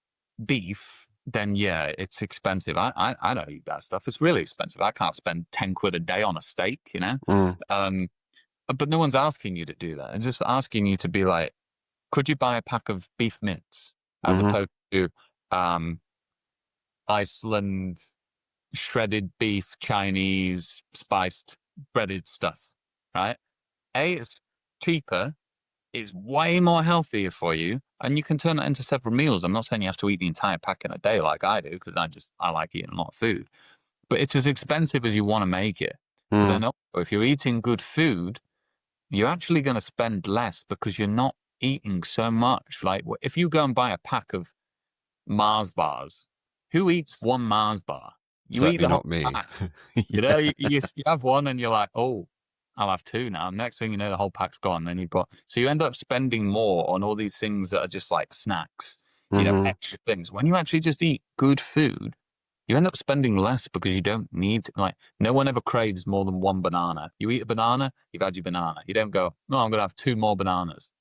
beef, then yeah, it's expensive. I don't eat that stuff. It's really expensive. I can't spend 10 quid a day on a steak, but no one's asking you to do that. It's just asking you to be like, could you buy a pack of beef mince as opposed to Iceland shredded beef, Chinese spiced breaded stuff, right? It's cheaper, is way more healthier for you, and you can turn it into several meals. I'm not saying you have to eat the entire pack in a day like I do, because I like eating a lot of food. But it's as expensive as you want to make it. But then also, if you're eating good food, you're actually going to spend less because you're not eating so much. Like if you go and buy a pack of Mars bars. Who eats one Mars bar? You eat Certainly the whole not me. pack. You Yeah. know, you have one and you're like, oh, I'll have two now. Next thing you know, the whole pack's gone. Then you've got, so you end up spending more on all these things that are just like snacks, you know, Hmm. extra things. When you actually just eat good food, you end up spending less because you don't need to, like, no one ever craves more than one banana. You eat a banana, you've had your banana. You don't go, no, I'm going to have two more bananas.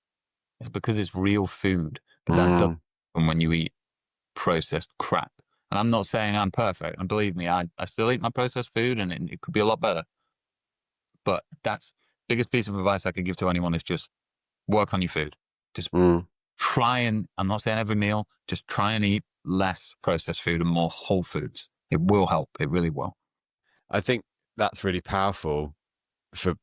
It's because it's real food. But that doesn't Mm. happen when you eat processed crap. And I'm not saying I'm perfect. And believe me, I still eat my processed food and it could be a lot better. But that's biggest piece of advice I could give to anyone is just work on your food. Just Mm. try and, I'm not saying every meal, just try and eat less processed food and more whole foods. It will help. It really will. I think that's really powerful. For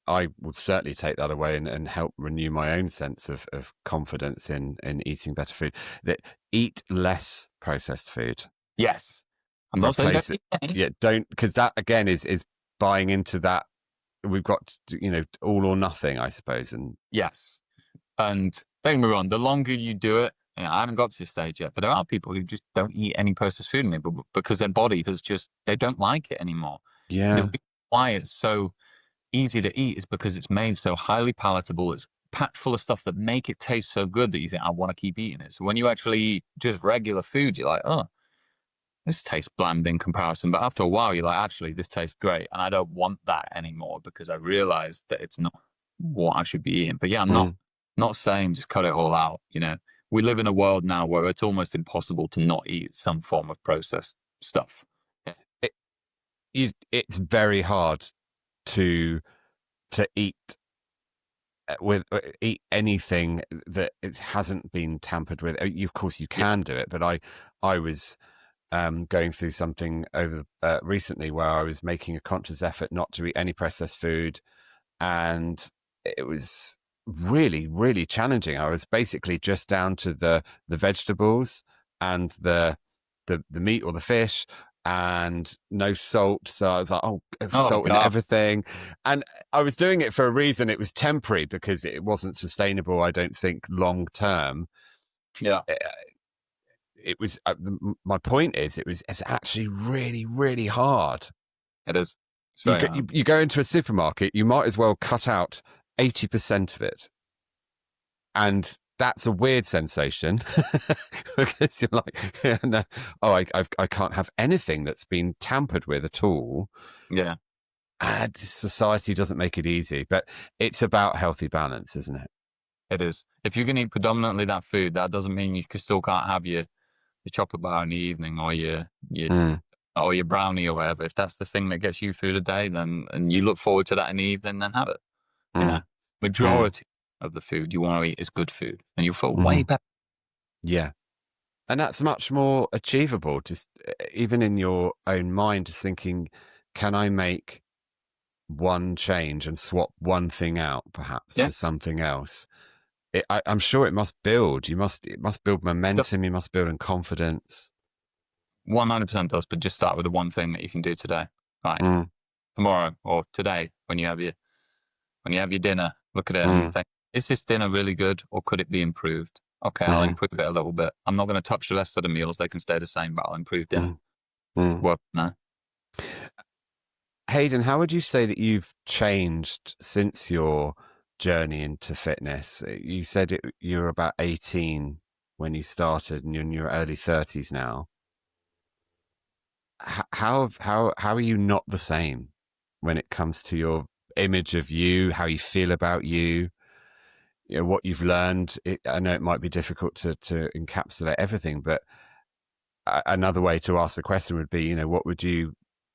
I would certainly take that away and help renew my own sense of confidence in eating better food. That eat less processed food. Yes. I'm not saying don't Replace it. eat any. Yeah, don't, because that again is buying into that. We've got all or nothing, I suppose. And Yes. And don't get me wrong, the longer you do it, I haven't got to this stage yet, but there are people who just don't eat any processed food anymore because their body has just, they don't like it anymore. The yeah, reason why it's so easy to eat is because it's made so highly palatable. It's packed full of stuff that make it taste so good that you think, I want to keep eating it. So when you actually eat just regular food, you're like, oh, this tastes bland in comparison. But after a while, you're like, actually, this tastes great. And I don't want that anymore because I realized that it's not what I should be eating. But yeah, I'm mm. not saying just cut it all out. You know, we live in a world now where it's almost impossible to not eat some form of processed stuff. Yeah. It's very hard to eat eat anything that it hasn't been tampered with. Of course, you Yeah. can do it, but I was going through something over recently where I was making a conscious effort not to eat any processed food, and it was really, really challenging. I was basically just down to the vegetables and the meat or the fish, and no salt. So I was like, oh, Oh, salt in God. everything. And I was doing it for a reason. It was temporary because it wasn't sustainable, I don't think, long term. Yeah, It was my point is it's actually really, really hard. it is. It's very hard. You go into a supermarket, you might as well cut out 80% of it. And that's a weird sensation because you're like, no, oh, I can't have anything that's been tampered with at all. Yeah. And society doesn't make it easy, but it's about healthy balance, isn't it? It is. If you can eat predominantly that food, that doesn't mean you still can't have your chocolate bar in the evening or Mm, or your brownie or whatever. If that's the thing that gets you through the day, then and you look forward to that in the evening, then have it. You know, mm, mm, majority of the food you want to eat is good food, and you'll feel way mm. better. Yeah. And that's much more achievable, just even in your own mind, just thinking, can I make one change and swap one thing out perhaps Yeah, for something else? I'm sure it must build. It must build momentum. You must build in confidence. 100% does. But just start with the one thing that you can do today, right? Mm, Tomorrow or today, when you have your dinner, look at it and mm, think, is this dinner really good or could it be improved? Okay, I'll mm, improve it a little bit. I'm not going to touch the rest of the meals. They can stay the same, but I'll improve dinner. mm, mm. Well, no. Hayden, how would you say that you've changed since your journey into fitness? You said you were about 18 when you started, and you're in your early 30s now. How are you not the same when it comes to your image of you, how you feel about you, what you've learned? I know it might be difficult to encapsulate everything, but another way to ask the question would be,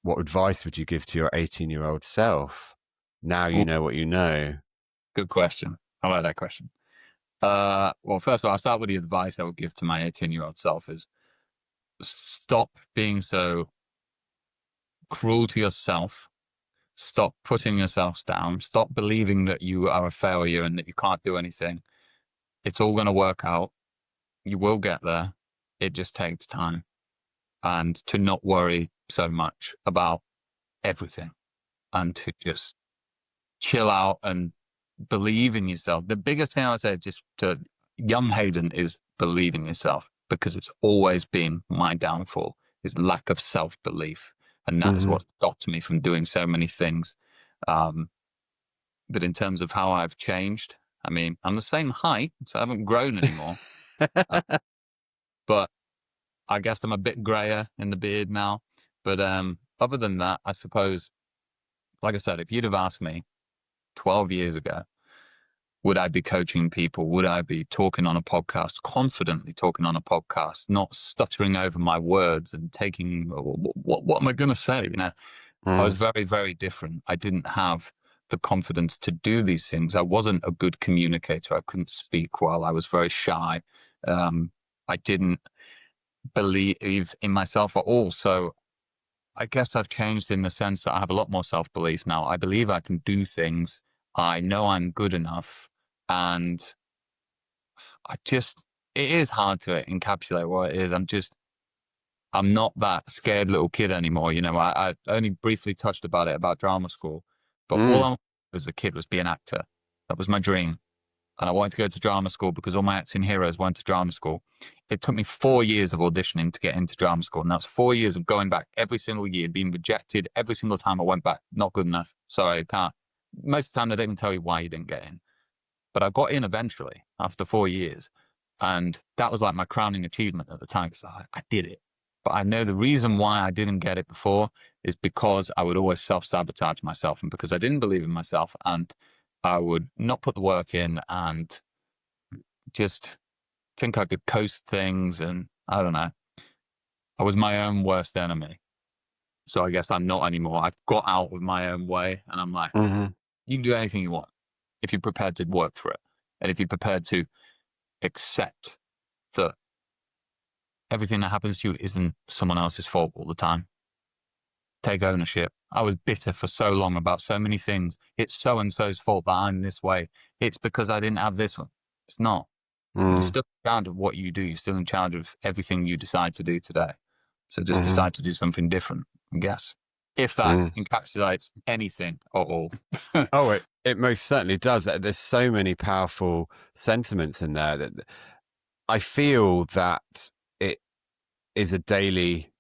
what advice would you give to your 18-year-old self? Now you Ooh, know what you know. good question. I like that question. Well, first of all, I'll start with the advice I would give to my 18-year-old self is stop being so cruel to yourself. Stop putting yourself down. Stop believing that you are a failure and that you can't do anything. It's all going to work out. You will get there. It just takes time. And to not worry so much about everything and to just chill out and believe in yourself. The biggest thing I would say just to young Hayden is believe in yourself. because it's always been my downfall, is lack of self-belief. And that is Mm-hmm. what stopped me from doing so many things. But in terms of how I've changed, I mean, I'm the same height, so I haven't grown anymore. But I guess I'm a bit grayer in the beard now. But other than that, I suppose, like I said, if you'd have asked me 12 years ago, would I be coaching people? Would I be talking on a podcast, confidently talking on a podcast, not stuttering over my words and taking, what am I going to say? You know, I was very, very different. I didn't have the confidence to do these things. I wasn't a good communicator. I couldn't speak well. I was very shy. I didn't believe in myself at all. So I guess I've changed in the sense that I have a lot more self-belief now. I believe I can do things. I know I'm good enough. And it is hard to encapsulate what it is. I'm not that scared little kid anymore. You know, I only briefly touched about drama school, but all I wanted as a kid was be an actor. That was my dream. And I wanted to go to drama school because all my acting heroes went to drama school. It took me 4 years of auditioning to get into drama school. And that's 4 years of going back every single year, being rejected every single time I went back. Not good enough. Sorry, I can't. Most of the time, they didn't tell you why you didn't get in. But I got in eventually after 4 years. And that was like my crowning achievement at the time because I did it. But I know the reason why I didn't get it before is because I would always self-sabotage myself and because I didn't believe in myself and I would not put the work in and just think I could coast things. And I don't know. I was my own worst enemy. So I guess I'm not anymore. I've got out of my own way and I'm like, you can do anything you want if you're prepared to work for it. And if you're prepared to accept that everything that happens to you isn't someone else's fault all the time. Take ownership. I was bitter for so long about so many things. It's so-and-so's fault that I'm this way. It's because I didn't have this one. It's not. You're still in charge of what you do. You're still in charge of everything you decide to do today. So just decide to do something different, I guess. If that encapsulates anything at all. Oh, it most certainly does. There's so many powerful sentiments in there that I feel that it is a daily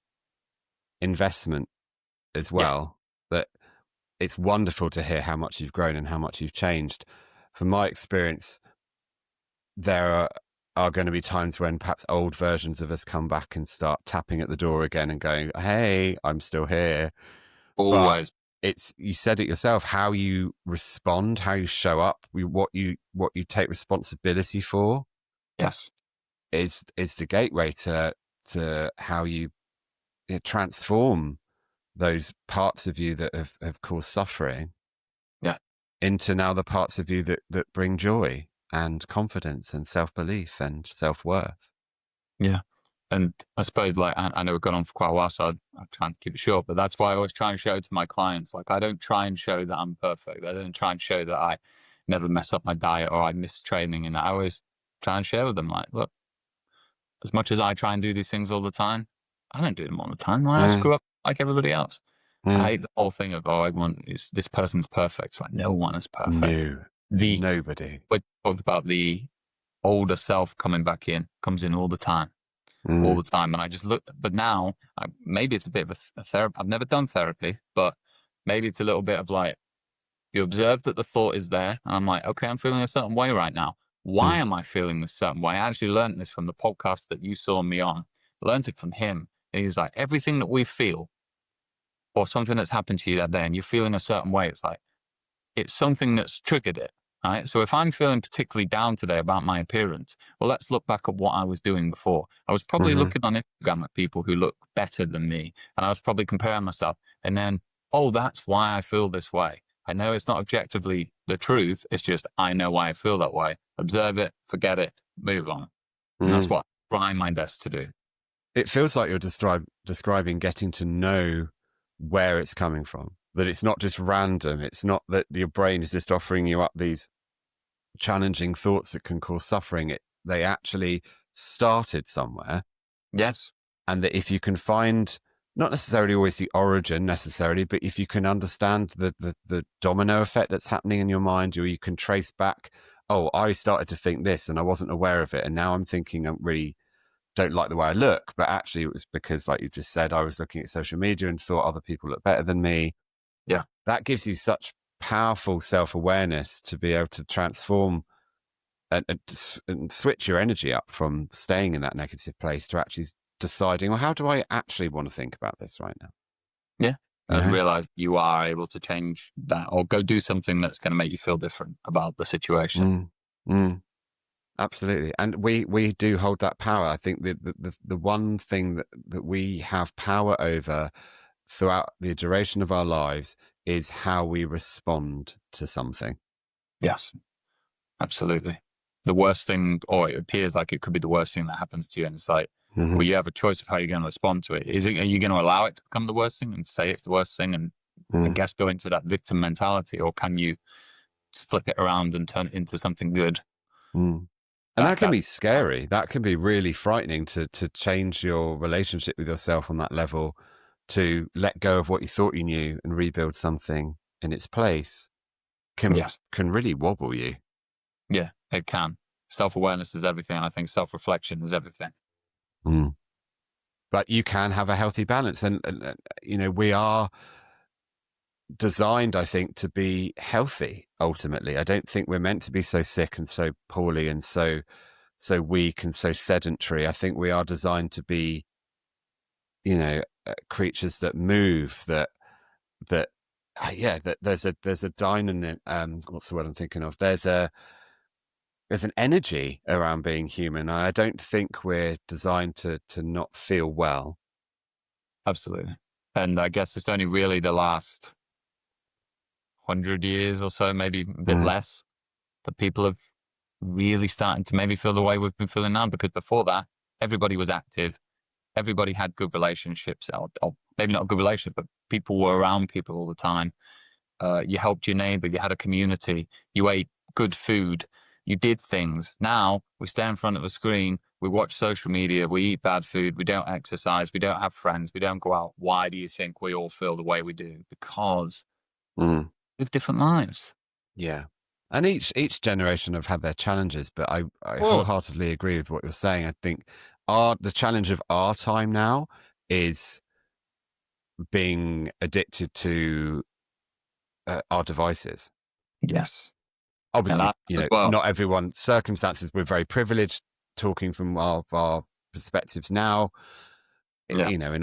investment as well. That it's wonderful to hear how much you've grown and how much you've changed. From my experience, there are going to be times when perhaps old versions of us come back and start tapping at the door again and going, hey, I'm still here. Always. But you said it yourself, how you respond, how you show up, what you take responsibility for. Yes. Is the gateway to how you transform those parts of you that have caused suffering into now the parts of you that bring joy and confidence and self-belief and self-worth. Yeah. And I suppose, like, I know we've gone on for quite a while, so I'm trying to keep it short, but that's why I always try and show to my clients. Like, I don't try and show that I'm perfect. I don't try and show that I never mess up my diet or I miss training. And I always try and share with them, like, look, as much as I try and do these things all the time, I don't do them all the time. I screw up like everybody else. I hate the whole thing of, this person's perfect. It's like, no one is perfect. No, nobody. We talked about the older self comes in all the time. All the time. And I just look, but now maybe it's a bit of a therapy. I've never done therapy, but maybe it's a little bit of like, you observe that the thought is there. And I'm like, okay, I'm feeling a certain way right now. Why am I feeling this certain way? I actually learned this from the podcast that you saw me on. Learned it from him. And he's like, everything that we feel or something that's happened to you that day and you're feeling a certain way, it's like, it's something that's triggered it. Right. So if I'm feeling particularly down today about my appearance, well, let's look back at what I was doing before. I was probably looking on Instagram at people who look better than me. And I was probably comparing myself. And then, oh, that's why I feel this way. I know it's not objectively the truth. It's just, I know why I feel that way. Observe it, forget it, move on. And that's what I try my best to do. It feels like you're describing getting to know where it's coming from. That it's not just random. It's not that your brain is just offering you up these challenging thoughts that can cause suffering. They actually started somewhere. Yes. And that if you can find, not necessarily always the origin necessarily, but if you can understand the domino effect that's happening in your mind, or you can trace back, oh, I started to think this and I wasn't aware of it. And now I'm thinking really don't like the way I look, but actually it was because, like you just said, I was looking at social media and thought other people look better than me. Yeah. That gives you such powerful self-awareness to be able to transform and switch your energy up from staying in that negative place to actually deciding, well, how do I actually want to think about this right now? Yeah. You And know? realize you are able to change that or go do something that's going to make you feel different about the situation. Absolutely. And we do hold that power. I think the one thing that we have power over throughout the duration of our lives is how we respond to something. Yes, absolutely. The worst thing, or it appears like it could be the worst thing that happens to you. And it's like, well, you have a choice of how you're going to respond to it. Are you going to allow it to become the worst thing and say it's the worst thing and I guess go into that victim mentality, or can you flip it around and turn it into something good? And that can be scary. That can be really frightening to change your relationship with yourself on that level, to let go of what you thought you knew and rebuild something in its place can really wobble you. Yeah, it can. Self-awareness is everything. I think self-reflection is everything. But you can have a healthy balance. And you know, we are designed, I think, to be healthy ultimately. I don't think we're meant to be so sick and so poorly and so weak and so sedentary. I think we are designed to be, you know, creatures that move, that there's a dynamic, what's the word I'm thinking of? There's an energy around being human. I don't think we're designed to not feel well. Absolutely. And I guess it's only really the last 100 years or so, maybe a bit less, that people have really starting to maybe feel the way we've been feeling now. Because before that, everybody was active. Everybody had good relationships, or maybe not a good relationship, but people were around people all the time. You helped your neighbor. You had a community. You ate good food. You did things. Now we stand in front of a screen. We watch social media. We eat bad food. We don't exercise. We don't have friends. We don't go out. Why do you think we all feel the way we do? Because we live different lives. Yeah. And each generation have had their challenges, but I wholeheartedly agree with what you're saying. I think the challenge of our time now is being addicted to our devices. Yes. Obviously, you know, well. not everyone's circumstances. We're very privileged talking from our perspectives now. Yeah. You know, in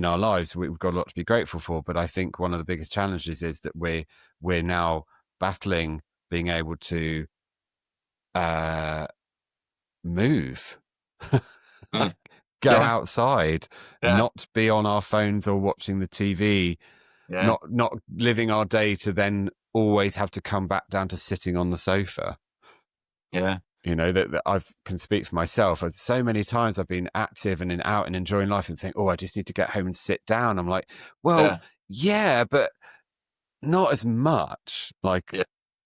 our lives, we've got a lot to be grateful for. But I think one of the biggest challenges is that we're now battling being able to move, go outside, not be on our phones or watching the TV, not living our day to then always have to come back down to sitting on the sofa. Yeah. You know, that I can speak for myself. So many times I've been active and out and enjoying life and think, oh, I just need to get home and sit down. I'm like, well, yeah, but not as much. Like,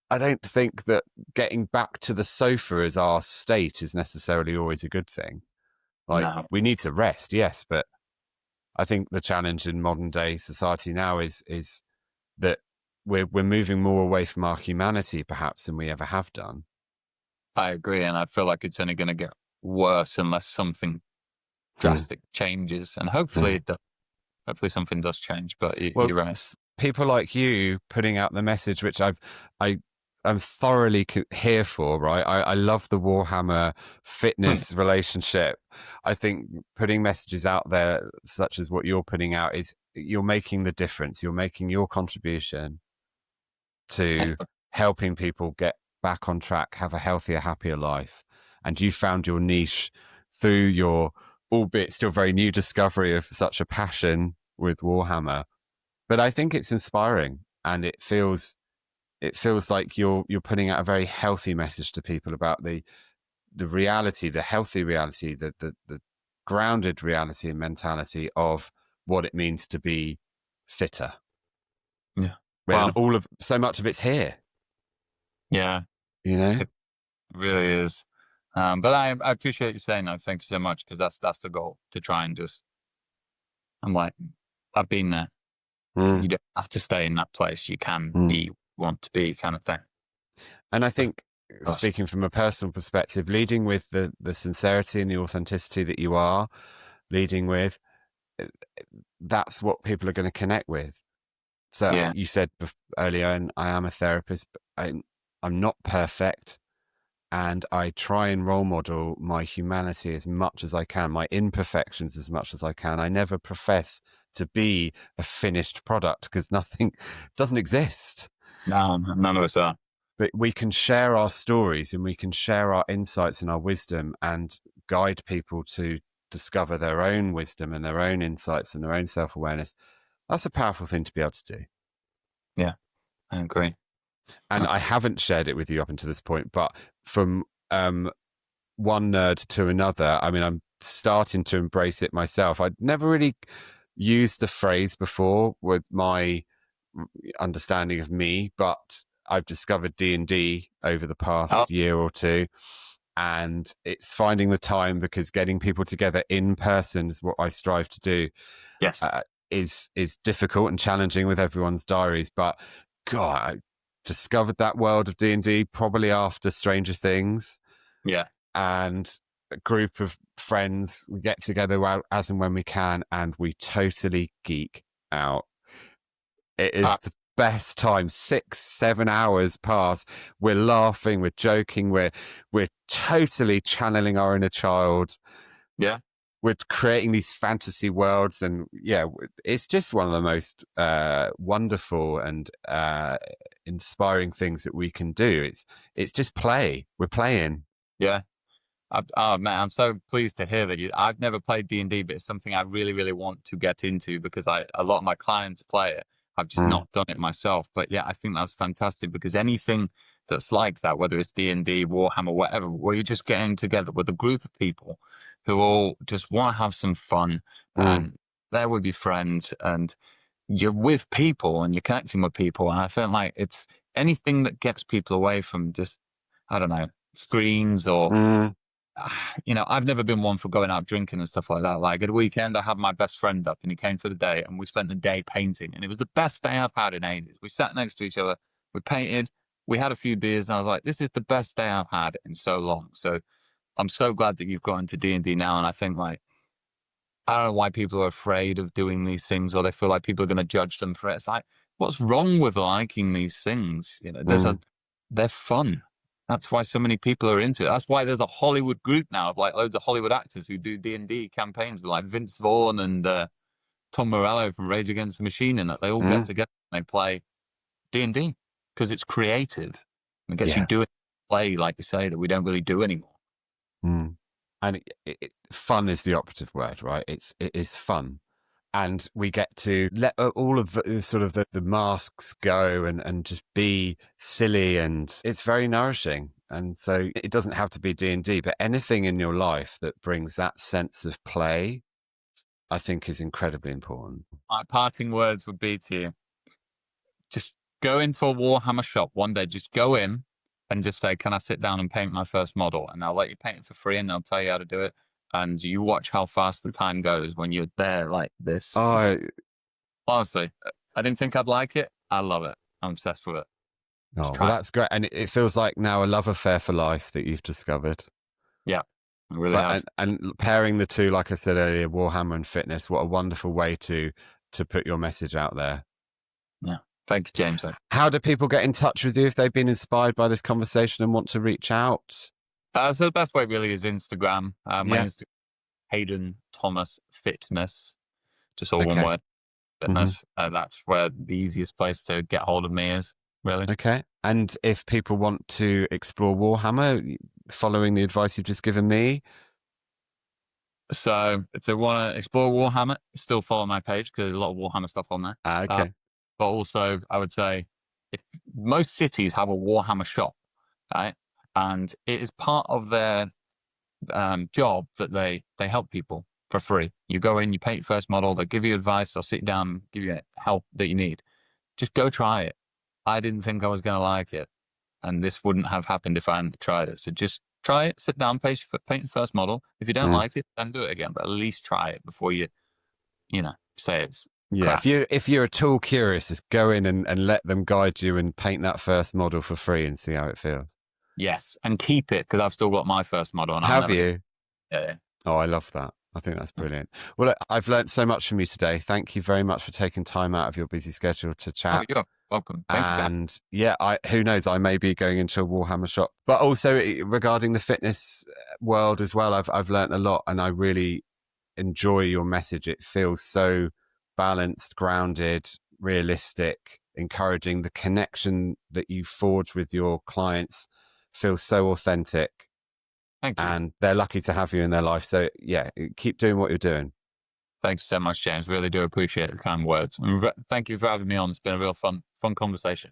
I don't think that getting back to the sofa as our state is necessarily always a good thing. Like, we need to rest, yes, but I think the challenge in modern day society now is that we're moving more away from our humanity, perhaps, than we ever have done. I agree, and I feel like it's only going to get worse unless something drastic changes, and hopefully it does. Hopefully something does change. But you're right. People like you putting out the message, which I'm thoroughly here for, right? I love the Warhammer fitness relationship. I think putting messages out there, such as what you're putting out, is you're making the difference. You're making your contribution to helping people get back on track, have a healthier, happier life. And you found your niche through your, albeit still very new, discovery of such a passion with Warhammer. But I think it's inspiring, and it feels like you're putting out a very healthy message to people about the reality, the healthy reality, the grounded reality and mentality of what it means to be fitter. Yeah. And so much of it's here. Yeah. You know? It really is. But I appreciate you saying that. Thank you so much, because that's the goal, to try and just, I'm like, I've been there. You don't have to stay in that place. You can be, want to be, kind of thing. And I think Us. speaking from a personal perspective, leading with the sincerity and the authenticity that you are leading with, that's what people are going to connect with. So Yeah. you said earlier, and I am a therapist, but I'm not perfect. And I try and role model my humanity as much as I can, my imperfections as much as I can. I never profess to be a finished product because nothing doesn't exist. No, none of us are. But we can share our stories and we can share our insights and our wisdom and guide people to discover their own wisdom and their own insights and their own self-awareness. That's a powerful thing to be able to do. Yeah, I agree. And I haven't shared it with you up until this point, but from one nerd to another, I mean, I'm starting to embrace it myself. I'd never really used the phrase before with my understanding of me, but I've discovered D&D over the Oh, past year or two, and it's finding the time because getting people together in person is what I strive to do. yes. Is difficult and challenging with everyone's diaries, but God, I discovered that world of D&D probably after Stranger Things, Yeah. and a group of friends, we get together as and when we can, and we totally geek out. It Uh, is the best time. 6-7 hours pass. We're laughing, we're joking, we're totally channeling our inner child. yeah. We're creating these fantasy worlds, and yeah, it's just one of the most wonderful and inspiring things that we can do. It's just play. We're playing. Yeah. Oh man, I'm so pleased to hear that I've never played D&D, but it's something I really, really want to get into because a lot of my clients play it. I've just Mm, not done it myself. But yeah, I think that's fantastic because anything that's like that, whether it's D&D, Warhammer, whatever, where you're just getting together with a group of people who all just want to have some fun mm, and they're with your friends and you're with people and you're connecting with people. And I feel like it's anything that gets people away from just, I don't know, screens or mm, I've never been one for going out drinking and stuff like that. Like at a weekend, I had my best friend up and he came for the day and we spent the day painting. And it was the best day I've had in ages. We sat next to each other, we painted, we had a few beers, and I was like, this is the best day I've had in so long. So I'm so glad that you've got into D&D now. And I think like, I don't know why people are afraid of doing these things or they feel like people are going to judge them for it. It's like, what's wrong with liking these things? mm. They're fun. That's why so many people are into it. That's why there's a Hollywood group now of like loads of Hollywood actors who do D&D campaigns with like Vince Vaughn and Tom Morello from Rage Against the Machine, and that they all get Mm. together and they play D&D because it's creative. It gets you Yeah. doing play, like you say, that we don't really do anymore. Mm. And fun is the operative word, right? It is fun. And we get to let all of the sort of the masks go and just be silly, and it's very nourishing. And so it doesn't have to be D&D, but anything in your life that brings that sense of play, I think is incredibly important. My parting words would be to you, just go into a Warhammer shop one day, just go in and just say, can I sit down and paint my first model? And I'll let you paint it for free and I'll tell you how to do it. And you watch how fast the time goes when you're there like this. Oh, Just honestly, I didn't think I'd like it. I love it. I'm obsessed with it. Just oh, well, try it. that's great. And it feels like now a love affair for life that you've discovered. Yeah, I really But have. and pairing the two, like I said earlier, Warhammer and fitness, what a wonderful way to put your message out there. Yeah. Thank you, James. How do people get in touch with you if they've been inspired by this conversation and want to reach out? So the best way really is Instagram. My Yeah. Instagram, Hayden Thomas Fitness, just all one Okay. word, Hmm. fitness. That's where the easiest place to get hold of me is, really. Okay. And if people want to explore Warhammer, following the advice you've just given me. So if they want to explore Warhammer, still follow my page because there's a lot of Warhammer stuff on there. Okay. But also, I would say if most cities have a Warhammer shop, right, and it is part of their job that they help people for free. You go in, you paint your first model, they give you advice, they'll sit down, give you help that you need. Just go try it. I didn't think I was going to like it, and this wouldn't have happened if I hadn't tried it. So just try it, sit down, paint your first model. If you don't Mm. like it, then do it again. But at least try it before you say it's Yeah. crap. If you're at all curious, just go in and let them guide you and paint that first model for free and see how it feels. Yes, and keep it, because I've still got my first model, and I'll Have never. you? Yeah. Oh, I love that. I think that's brilliant. Well, look, I've learned so much from you today. Thank you very much for taking time out of your busy schedule to Oh, chat. you're welcome. Thank you for having me. And yeah, who knows, I may be going into a Warhammer shop. But also regarding the fitness world as well, I've learned a lot, and I really enjoy your message. It feels so balanced, grounded, realistic, encouraging. The connection that you forge with your clients feels so authentic, Thank you. and they're lucky to have you in their life. So yeah, keep doing what you're doing. Thanks so much, James. Really do appreciate the kind words. And thank you for having me on. It's been a real fun conversation.